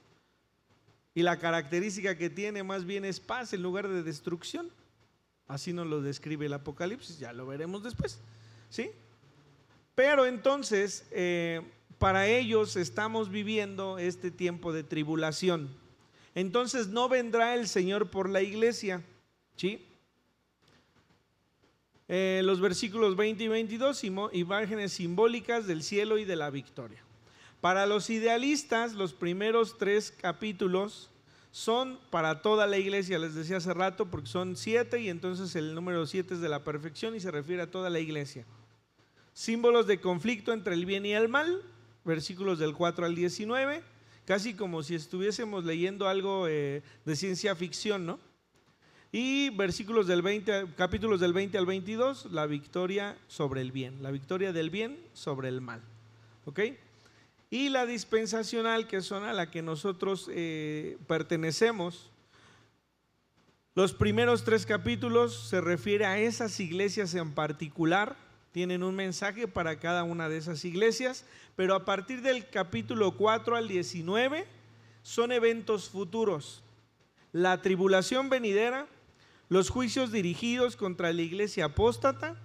y la característica que tiene más bien es paz en lugar de destrucción. Así nos lo describe el Apocalipsis, ya lo veremos después, ¿sí? Pero entonces, para ellos estamos viviendo este tiempo de tribulación. Entonces no vendrá el Señor por la iglesia, ¿sí? Los versículos 20 y 22, imágenes simbólicas del cielo y de la victoria. Para los idealistas, los primeros 3 capítulos son para toda la iglesia, les decía hace rato, porque son 7 y entonces el número 7 es de la perfección y se refiere a toda la iglesia. Símbolos de conflicto entre el bien y el mal, versículos del 4 al 19, casi como si estuviésemos leyendo algo de ciencia ficción, ¿no? Y capítulos del 20 al 22, la victoria sobre el bien, la victoria del bien sobre el mal, ¿ok? Y la dispensacional, que son a la que nosotros pertenecemos. Los primeros 3 capítulos se refiere a esas iglesias en particular, tienen un mensaje para cada una de esas iglesias, pero a partir del capítulo 4 al 19 son eventos futuros, la tribulación venidera, los juicios dirigidos contra la iglesia apóstata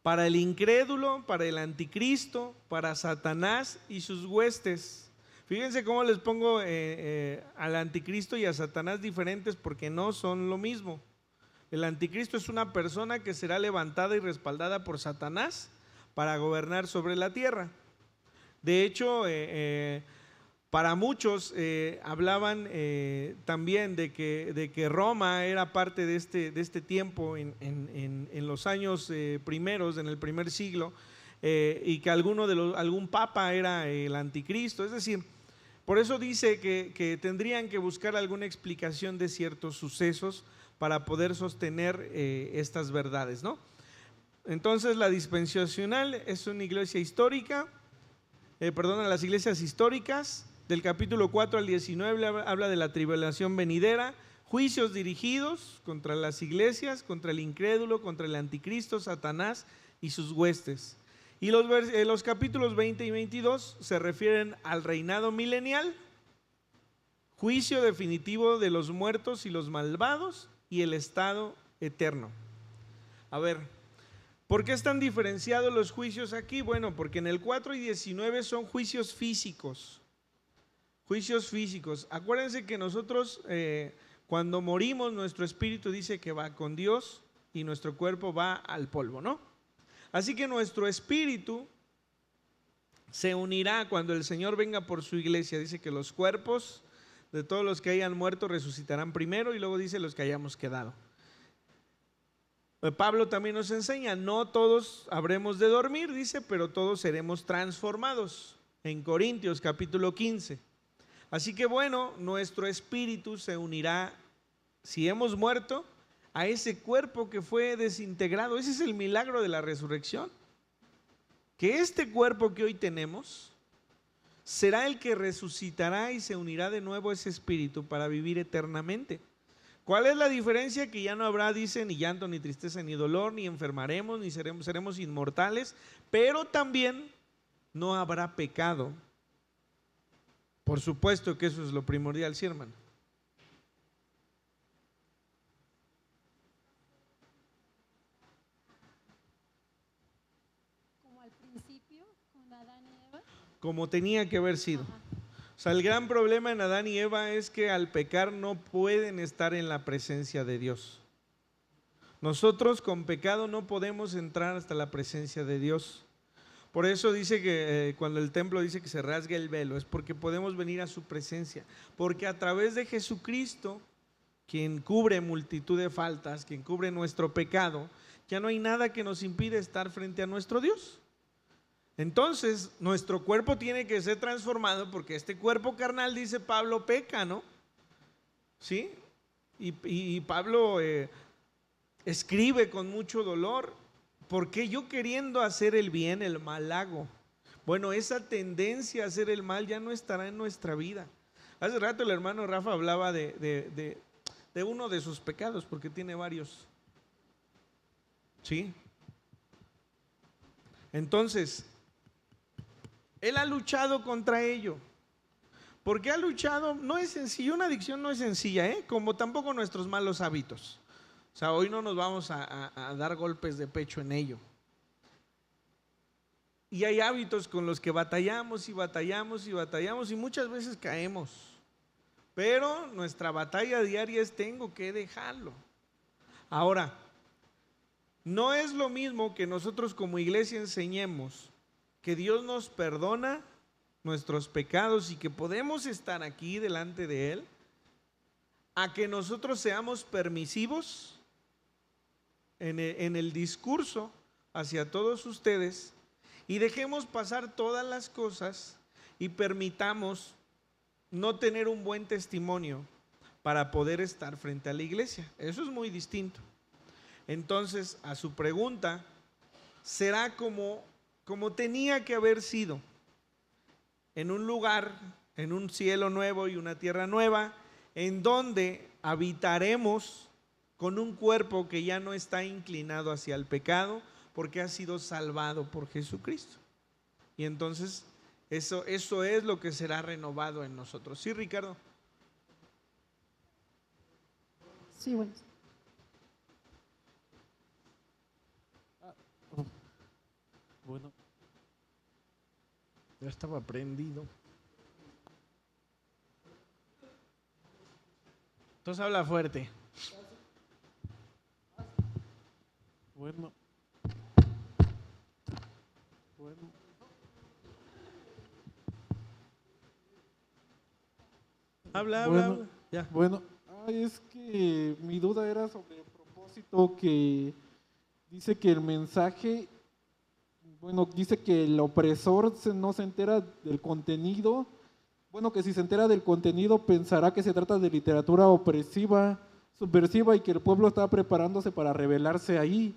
para el incrédulo, para el anticristo, para Satanás y sus huestes. Fíjense cómo les pongo al anticristo y a Satanás diferentes, porque no son lo mismo. El anticristo es una persona que será levantada y respaldada por Satanás para gobernar sobre la tierra. De hecho, para muchos hablaban también de que Roma era parte de este tiempo en los años primeros, en el primer siglo, y que algún papa era el anticristo. Es decir, por eso dice que tendrían que buscar alguna explicación de ciertos sucesos para poder sostener estas verdades, ¿no? Entonces, la dispensacional es una iglesia histórica, las iglesias históricas. Del capítulo 4 al 19 habla de la tribulación venidera, juicios dirigidos contra las iglesias, contra el incrédulo, contra el anticristo, Satanás y sus huestes. Y los capítulos 20 y 22 se refieren al reinado milenial, juicio definitivo de los muertos y los malvados y el estado eterno. A ver, ¿por qué están diferenciados los juicios aquí? Bueno, porque en el 4 y 19 son juicios físicos. Juicios físicos. Acuérdense que nosotros cuando morimos, nuestro espíritu dice que va con Dios y nuestro cuerpo va al polvo, ¿no? Así que nuestro espíritu se unirá cuando el Señor venga por su iglesia. Dice que los cuerpos de todos los que hayan muerto resucitarán primero, y luego dice los que hayamos quedado. Pablo también nos enseña, no todos habremos de dormir, dice, pero todos seremos transformados. En Corintios capítulo 15. Así que bueno, nuestro espíritu se unirá, si hemos muerto, a ese cuerpo que fue desintegrado. Ese es el milagro de la resurrección. Que este cuerpo que hoy tenemos será el que resucitará y se unirá de nuevo a ese espíritu para vivir eternamente. ¿Cuál es la diferencia? Que ya no habrá, dice, ni llanto, ni tristeza, ni dolor, ni enfermaremos, ni seremos inmortales, pero también no habrá pecado. Por supuesto que eso es lo primordial, sí, hermano. Como al principio, con Adán y Eva. Como tenía que haber sido. Ajá. O sea, el gran problema en Adán y Eva es que al pecar no pueden estar en la presencia de Dios. Nosotros con pecado no podemos entrar hasta la presencia de Dios. Por eso dice que cuando el templo dice que se rasgue el velo, es porque podemos venir a su presencia. Porque a través de Jesucristo, quien cubre multitud de faltas, quien cubre nuestro pecado, ya no hay nada que nos impide estar frente a nuestro Dios. Entonces, nuestro cuerpo tiene que ser transformado, porque este cuerpo carnal, dice Pablo, peca, ¿no? ¿Sí? Y Pablo escribe con mucho dolor: porque yo queriendo hacer el bien, el mal hago. Bueno, esa tendencia a hacer el mal ya no estará en nuestra vida. Hace rato el hermano Rafa hablaba de uno de sus pecados, porque tiene varios. ¿Sí? Entonces, él ha luchado contra ello. ¿Por qué ha luchado? No es sencillo, una adicción no es sencilla, como tampoco nuestros malos hábitos. O sea, hoy no nos vamos a dar golpes de pecho en ello. Y hay hábitos con los que batallamos y batallamos y batallamos, y muchas veces caemos. Pero nuestra batalla diaria es: tengo que dejarlo. Ahora, no es lo mismo que nosotros como iglesia enseñemos que Dios nos perdona nuestros pecados y que podemos estar aquí delante de Él, a que nosotros seamos permisivos en el discurso hacia todos ustedes y dejemos pasar todas las cosas y permitamos no tener un buen testimonio para poder estar frente a la iglesia. Eso es muy distinto. Entonces, a su pregunta, será como tenía que haber sido, en un lugar, en un cielo nuevo y una tierra nueva, en donde habitaremos con un cuerpo que ya no está inclinado hacia el pecado, porque ha sido salvado por Jesucristo. Y entonces eso es lo que será renovado en nosotros. ¿Sí, Ricardo? Sí, bueno. Bueno, ya estaba prendido. Entonces habla fuerte. Bueno. Bueno. Habla, Bueno, habla. Ya. bueno, es que mi duda era sobre el propósito que dice que el mensaje, bueno, dice que el opresor no se entera del contenido, bueno, que si se entera del contenido pensará que se trata de literatura opresiva, subversiva y que el pueblo está preparándose para rebelarse ahí.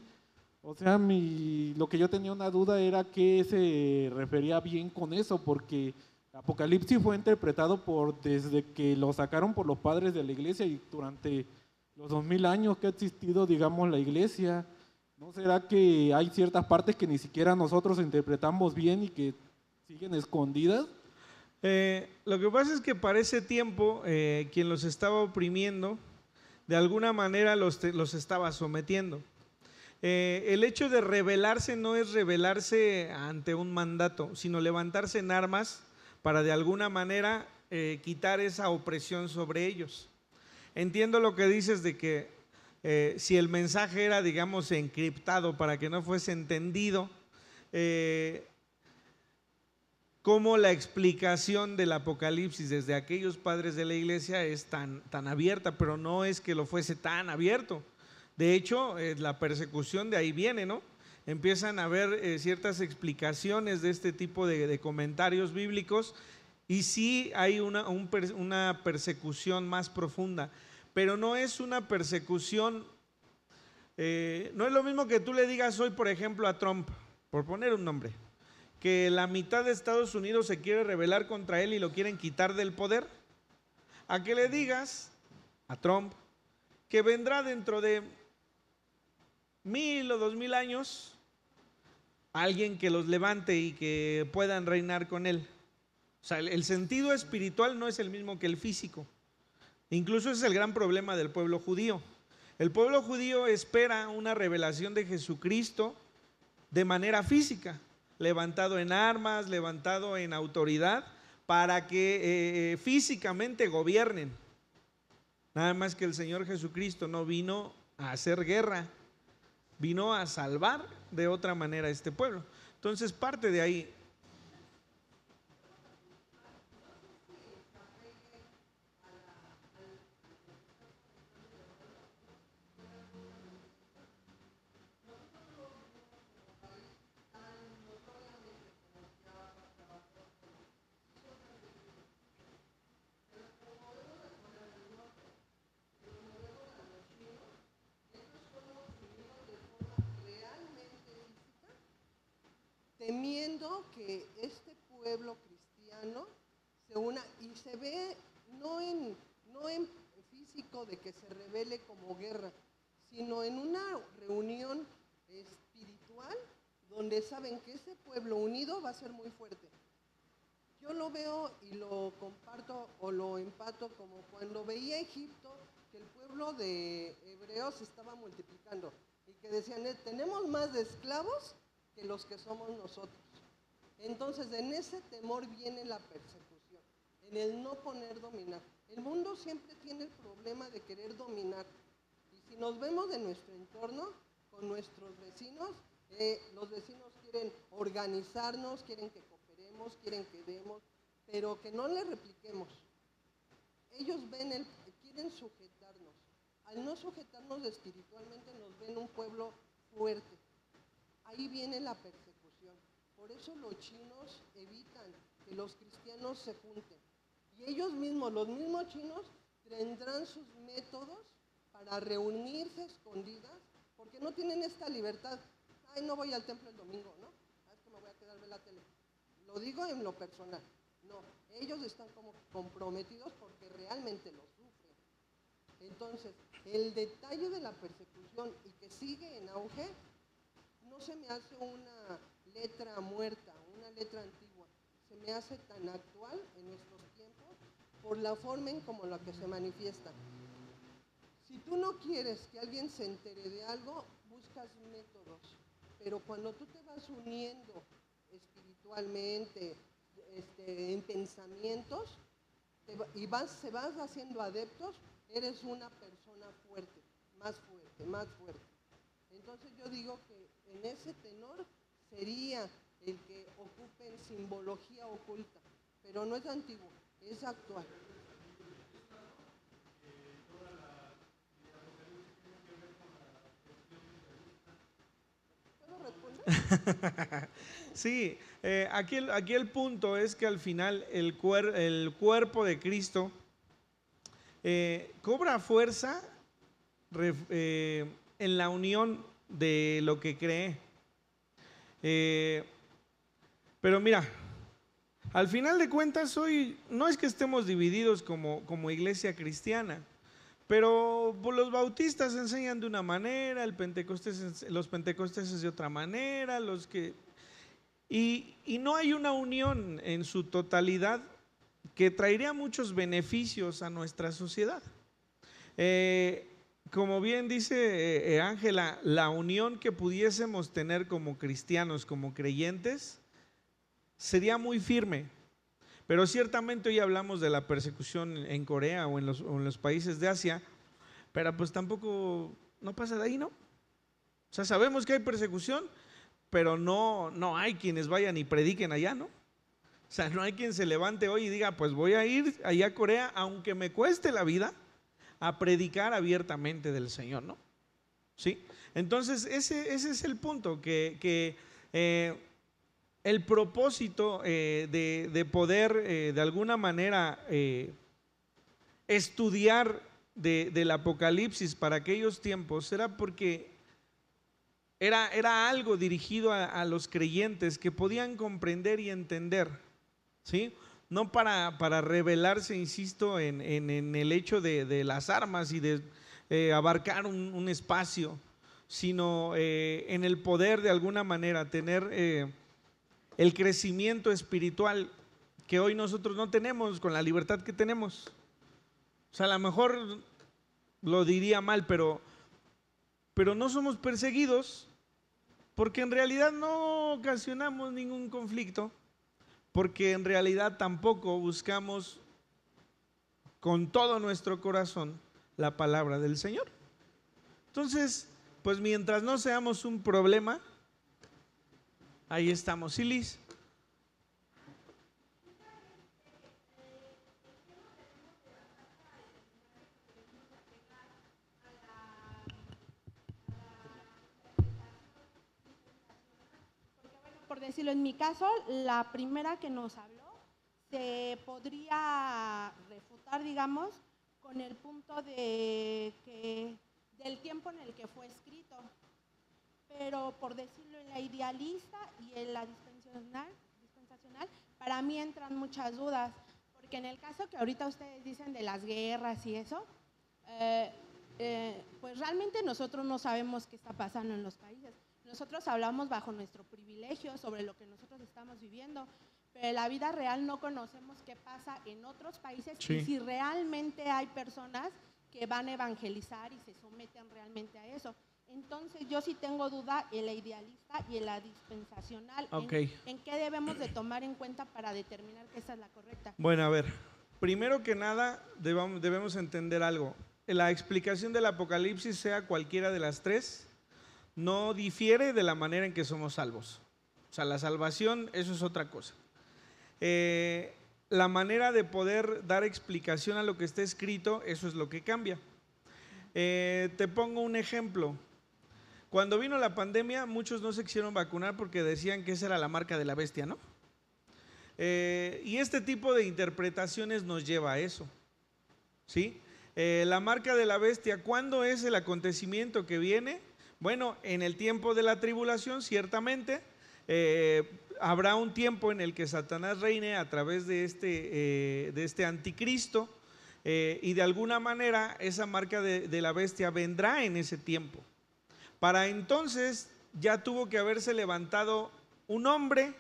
O sea, lo que yo tenía una duda era qué se refería bien con eso, porque Apocalipsis fue interpretado desde que lo sacaron por los padres de la iglesia y durante los 2000 años que ha existido, digamos, la iglesia. ¿No será que hay ciertas partes que ni siquiera nosotros interpretamos bien y que siguen escondidas? Lo que pasa es que para ese tiempo quien los estaba oprimiendo, de alguna manera los estaba sometiendo. El hecho de rebelarse no es rebelarse ante un mandato, sino levantarse en armas para de alguna manera quitar esa opresión sobre ellos. Entiendo lo que dices de que si el mensaje era, digamos, encriptado para que no fuese entendido, como la explicación del Apocalipsis desde aquellos padres de la iglesia es tan abierta, pero no es que lo fuese tan abierto. De hecho, la persecución de ahí viene, ¿no? Empiezan a haber ciertas explicaciones de este tipo de comentarios bíblicos y sí hay una persecución más profunda, pero no es una persecución, no es lo mismo que tú le digas hoy, por ejemplo, a Trump, por poner un nombre, que la mitad de Estados Unidos se quiere rebelar contra él y lo quieren quitar del poder, a que le digas a Trump que vendrá dentro de 1000 o 2000 años alguien que los levante y que puedan reinar con él. O sea, el sentido espiritual no es el mismo que el físico. Incluso ese es el gran problema del pueblo judío. El pueblo judío espera una revelación de Jesucristo de manera física, levantado en armas, levantado en autoridad, para que físicamente gobiernen. Nada más que el Señor Jesucristo no vino a hacer guerra, vino a salvar de otra manera a este pueblo. Entonces parte de ahí. Temiendo que este pueblo cristiano se una y se ve no en físico de que se revele como guerra, sino en una reunión espiritual donde saben que ese pueblo unido va a ser muy fuerte. Yo lo veo y lo comparto o lo empato como cuando veía Egipto, que el pueblo de hebreos se estaba multiplicando y que decían, tenemos más de esclavos que los que somos nosotros. Entonces, en ese temor viene la persecución, en el no poner dominar. El mundo siempre tiene el problema de querer dominar. Y si nos vemos en nuestro entorno, con nuestros vecinos, los vecinos quieren organizarnos, quieren que cooperemos, quieren que demos, pero que no les repliquemos. Ellos quieren sujetarnos. Al no sujetarnos espiritualmente, nos ven un pueblo fuerte. Ahí viene la persecución. Por eso los chinos evitan que los cristianos se junten. Y ellos mismos, los mismos chinos, tendrán sus métodos para reunirse escondidas, porque no tienen esta libertad. Ay, no voy al templo el domingo, ¿no? Es que me voy a quedar a ver la tele. Lo digo en lo personal. No, ellos están como comprometidos porque realmente lo sufren. Entonces, el detalle de la persecución y que sigue en auge, no se me hace una letra muerta, una letra antigua. Se me hace tan actual en nuestros tiempos por la forma en como la que se manifiesta. Si tú no quieres que alguien se entere de algo, buscas métodos. pero cuando tú te vas uniendo espiritualmente, en pensamientos, se vas haciendo adeptos, eres una persona fuerte, más fuerte, más fuerte. Entonces yo digo que en ese tenor sería el que ocupe en simbología oculta, pero no es antiguo, es actual. ¿Puedo responder? Sí, aquí el punto es que al final el cuerpo de Cristo cobra fuerza en la unión de lo que cree. Pero mira, al final de cuentas hoy no es que estemos divididos como iglesia cristiana, pero los bautistas enseñan de una manera, los pentecosteses de otra manera, y no hay una unión en su totalidad que traería muchos beneficios a nuestra sociedad. Como bien dice Ángela, la unión que pudiésemos tener como cristianos, como creyentes, sería muy firme. Pero ciertamente hoy hablamos de la persecución en Corea o en los países de Asia, pero pues tampoco no pasa de ahí, ¿no? O sea, sabemos que hay persecución, pero no hay quienes vayan y prediquen allá, ¿no? O sea, no hay quien se levante hoy y diga, pues voy a ir allá a Corea, aunque me cueste la vida, a predicar abiertamente del Señor, ¿no? ¿Sí? Entonces, ese es el punto, que el propósito de poder de alguna manera estudiar del Apocalipsis para aquellos tiempos era porque era algo dirigido a los creyentes que podían comprender y entender, ¿sí? No para revelarse, insisto, en el hecho de las armas y de abarcar un espacio, sino en el poder de alguna manera tener el crecimiento espiritual que hoy nosotros no tenemos con la libertad que tenemos. O sea, a lo mejor lo diría mal, pero no somos perseguidos porque en realidad no ocasionamos ningún conflicto, porque en realidad tampoco buscamos con todo nuestro corazón la palabra del Señor. Entonces, pues mientras no seamos un problema, ahí estamos. ¿Sí, Liz? Por decirlo, en mi caso, la primera que nos habló se podría refutar, digamos, con el punto del tiempo en el que fue escrito. Pero por decirlo, en la idealista y en la dispensacional, para mí entran muchas dudas, porque en el caso que ahorita ustedes dicen de las guerras y eso, pues realmente nosotros no sabemos qué está pasando en los países. Nosotros hablamos bajo nuestro privilegio sobre lo que nosotros estamos viviendo, pero en la vida real no conocemos qué pasa en otros países, sí, y si realmente hay personas que van a evangelizar y se someten realmente a eso. Entonces yo sí tengo duda en la idealista y en la dispensacional. Okay. ¿En qué debemos de tomar en cuenta para determinar que esa es la correcta? Bueno, a ver, primero que nada debemos entender algo. La explicación del Apocalipsis, sea cualquiera de las tres, no difiere de la manera en que somos salvos. O sea, la salvación, eso es otra cosa. La manera de poder dar explicación a lo que está escrito, eso es lo que cambia. Te pongo un ejemplo. Cuando vino la pandemia, muchos no se quisieron vacunar porque decían que esa era la marca de la bestia, ¿no? Y este tipo de interpretaciones nos lleva a eso, ¿sí? La marca de la bestia, ¿cuándo es el acontecimiento que viene? Bueno, en el tiempo de la tribulación, ciertamente, habrá un tiempo en el que Satanás reine a través de este anticristo, y de alguna manera esa marca de la bestia vendrá en ese tiempo. Para entonces ya tuvo que haberse levantado un hombre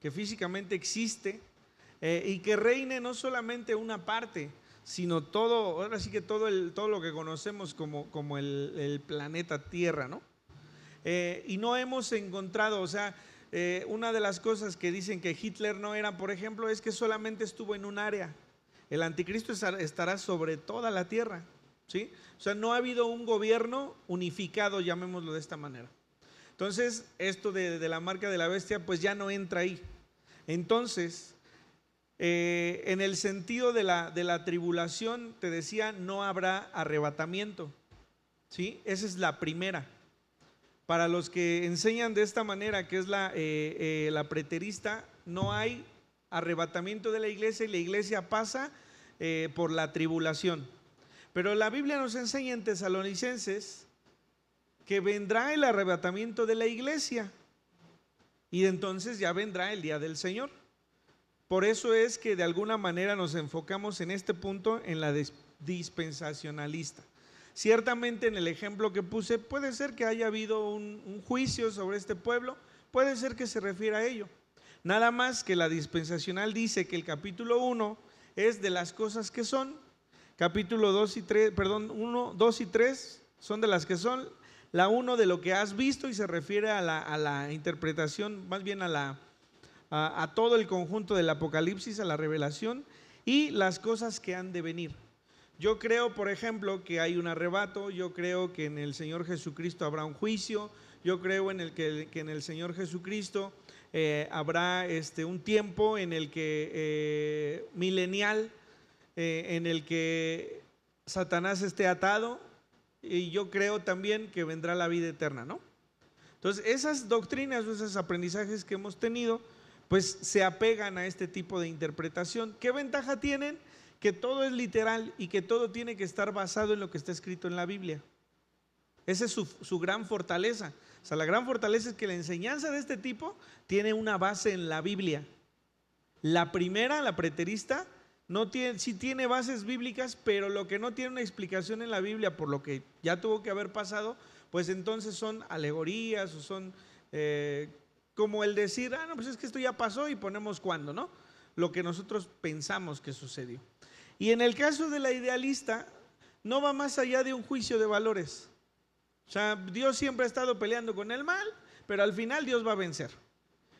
que físicamente existe, y que reine no solamente una parte, sino todo, ahora sí que todo lo que conocemos como el planeta Tierra, ¿no? y no hemos encontrado, o sea, una de las cosas que dicen que Hitler no era, por ejemplo, es que solamente estuvo en un área. El anticristo estará sobre toda la tierra, ¿sí? O sea, no ha habido un gobierno unificado, llamémoslo de esta manera. Entonces, esto de la marca de la bestia, pues ya no entra ahí. Entonces, en el sentido de la tribulación, te decía, no habrá arrebatamiento, ¿sí? Esa es la primera. Para los que enseñan de esta manera, que es la preterista, no hay arrebatamiento de la iglesia y la iglesia pasa por la tribulación. Pero la Biblia nos enseña en Tesalonicenses que vendrá el arrebatamiento de la iglesia y entonces ya vendrá el día del Señor. Por eso es que de alguna manera nos enfocamos en este punto en la dispensacionalista. Ciertamente en el ejemplo que puse puede ser que haya habido un juicio sobre este pueblo, puede ser que se refiera a ello. Nada más que la dispensacional dice que el capítulo 1 es de las cosas que son, capítulo 2 y 3, perdón, 1, 2 y 3 son de las que son, la 1 de lo que has visto y se refiere a la interpretación, más bien a todo el conjunto del Apocalipsis, a la revelación y las cosas que han de venir. Yo creo, por ejemplo, que hay un arrebato, yo creo que en el Señor Jesucristo habrá un juicio, yo creo que en el Señor Jesucristo habrá un tiempo en el que milenial, en el que Satanás esté atado, y yo creo también que vendrá la vida eterna, ¿no? Entonces, esas doctrinas o esos aprendizajes que hemos tenido, pues se apegan a este tipo de interpretación. ¿Qué ventaja tienen? Que todo es literal y que todo tiene que estar basado en lo que está escrito en la Biblia. Esa es su gran fortaleza. O sea, la gran fortaleza es que la enseñanza de este tipo tiene una base en la Biblia. La primera, la preterista, sí tiene bases bíblicas, pero lo que no tiene una explicación en la Biblia, por lo que ya tuvo que haber pasado, pues entonces son alegorías o son como el decir, no, pues es que esto ya pasó y ponemos cuándo, ¿no? Lo que nosotros pensamos que sucedió. Y en el caso de la idealista, no va más allá de un juicio de valores. O sea, Dios siempre ha estado peleando con el mal, pero al final Dios va a vencer.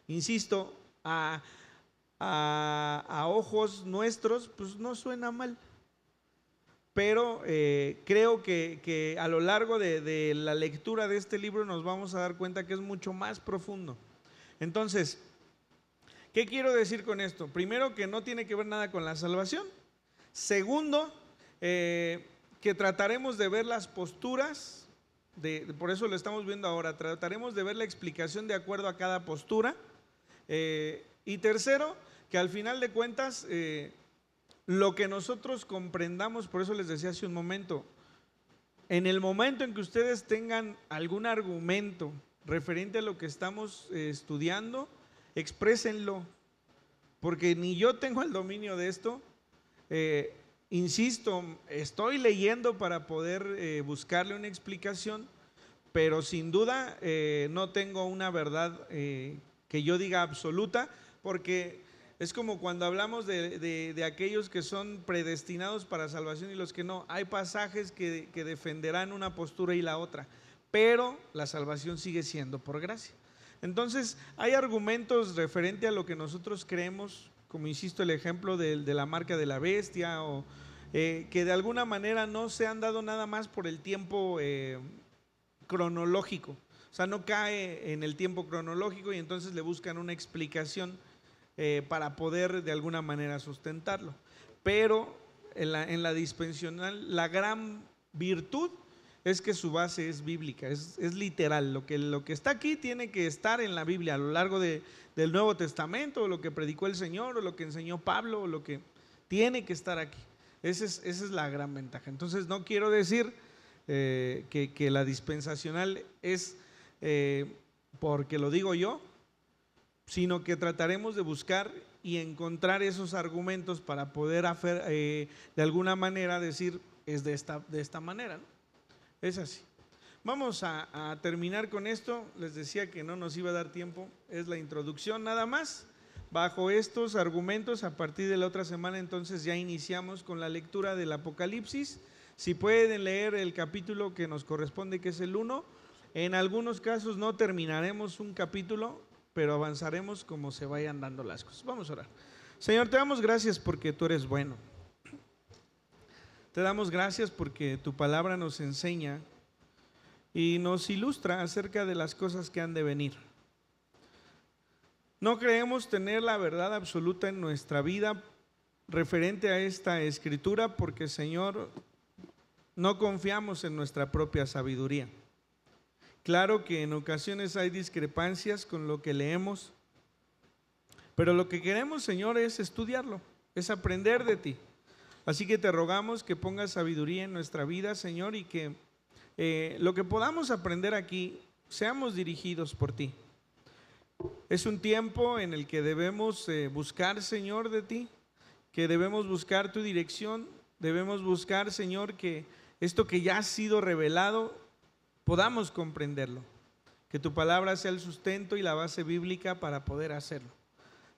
Insisto, a ojos nuestros, pues no suena mal. Pero creo que a lo largo de la lectura de este libro nos vamos a dar cuenta que es mucho más profundo. Entonces, ¿qué quiero decir con esto? Primero, que no tiene que ver nada con la salvación. Segundo, que trataremos de ver las posturas, por eso lo estamos viendo ahora, trataremos de ver la explicación de acuerdo a cada postura. Y tercero, que al final de cuentas, lo que nosotros comprendamos, por eso les decía hace un momento, en el momento en que ustedes tengan algún argumento referente a lo que estamos estudiando, exprésenlo, porque ni yo tengo el dominio de esto. Insisto, estoy leyendo para poder buscarle una explicación, pero sin duda no tengo una verdad que yo diga absoluta, porque es como cuando hablamos de aquellos que son predestinados para salvación y los que no. Hay pasajes que defenderán una postura y la otra, pero la salvación sigue siendo por gracia. Entonces, hay argumentos referente a lo que nosotros creemos, como insisto, el ejemplo de la marca de la bestia, o que de alguna manera no se han dado nada más por el tiempo cronológico. O sea, no cae en el tiempo cronológico y entonces le buscan una explicación para poder de alguna manera sustentarlo. Pero en la dispensacional, la gran virtud es que su base es bíblica, es literal. Lo que está aquí tiene que estar en la Biblia a lo largo del Nuevo Testamento, o lo que predicó el Señor, o lo que enseñó Pablo, o lo que tiene que estar aquí. Esa es la gran ventaja. Entonces, no quiero decir que la dispensacional es porque lo digo yo, sino que trataremos de buscar y encontrar esos argumentos para poder hacer, de alguna manera decir, es de esta manera, ¿no? Es así. Vamos a terminar con esto. Les decía que no nos iba a dar tiempo, es la introducción nada más. Bajo estos argumentos, a partir de la otra semana, entonces ya iniciamos con la lectura del Apocalipsis. Si pueden leer el capítulo que nos corresponde, que es el 1, En algunos casos no terminaremos un capítulo, pero avanzaremos como se vayan dando las cosas. Vamos a orar. Señor, te damos gracias porque tú eres bueno. Te damos gracias porque tu palabra nos enseña y nos ilustra acerca de las cosas que han de venir. No creemos tener la verdad absoluta en nuestra vida referente a esta escritura porque, Señor, no confiamos en nuestra propia sabiduría. Claro que en ocasiones hay discrepancias con lo que leemos, pero lo que queremos, Señor, es estudiarlo, es aprender de ti. Así que te rogamos que pongas sabiduría en nuestra vida, Señor, y que lo que podamos aprender aquí seamos dirigidos por ti. Es un tiempo en el que debemos buscar, Señor, de ti, que debemos buscar tu dirección, debemos buscar, Señor, que esto que ya ha sido revelado podamos comprenderlo, que tu palabra sea el sustento y la base bíblica para poder hacerlo.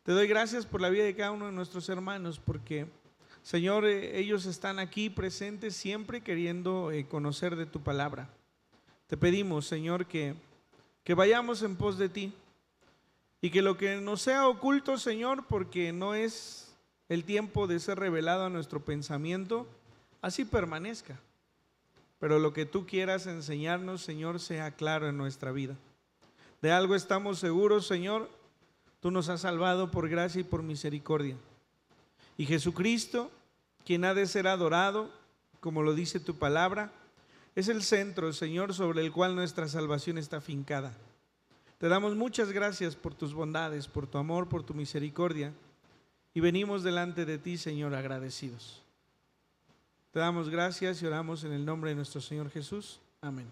Te doy gracias por la vida de cada uno de nuestros hermanos, porque, Señor, ellos están aquí presentes siempre queriendo conocer de tu palabra. Te pedimos, Señor, que vayamos en pos de ti y que lo que nos sea oculto, Señor, porque no es el tiempo de ser revelado a nuestro pensamiento, así permanezca. Pero lo que tú quieras enseñarnos, Señor, sea claro en nuestra vida. De algo estamos seguros, Señor, tú nos has salvado por gracia y por misericordia. Y Jesucristo, quien ha de ser adorado, como lo dice tu palabra, es el centro, Señor, sobre el cual nuestra salvación está fincada. Te damos muchas gracias por tus bondades, por tu amor, por tu misericordia, y venimos delante de ti, Señor, agradecidos. Te damos gracias y oramos en el nombre de nuestro Señor Jesús. Amén.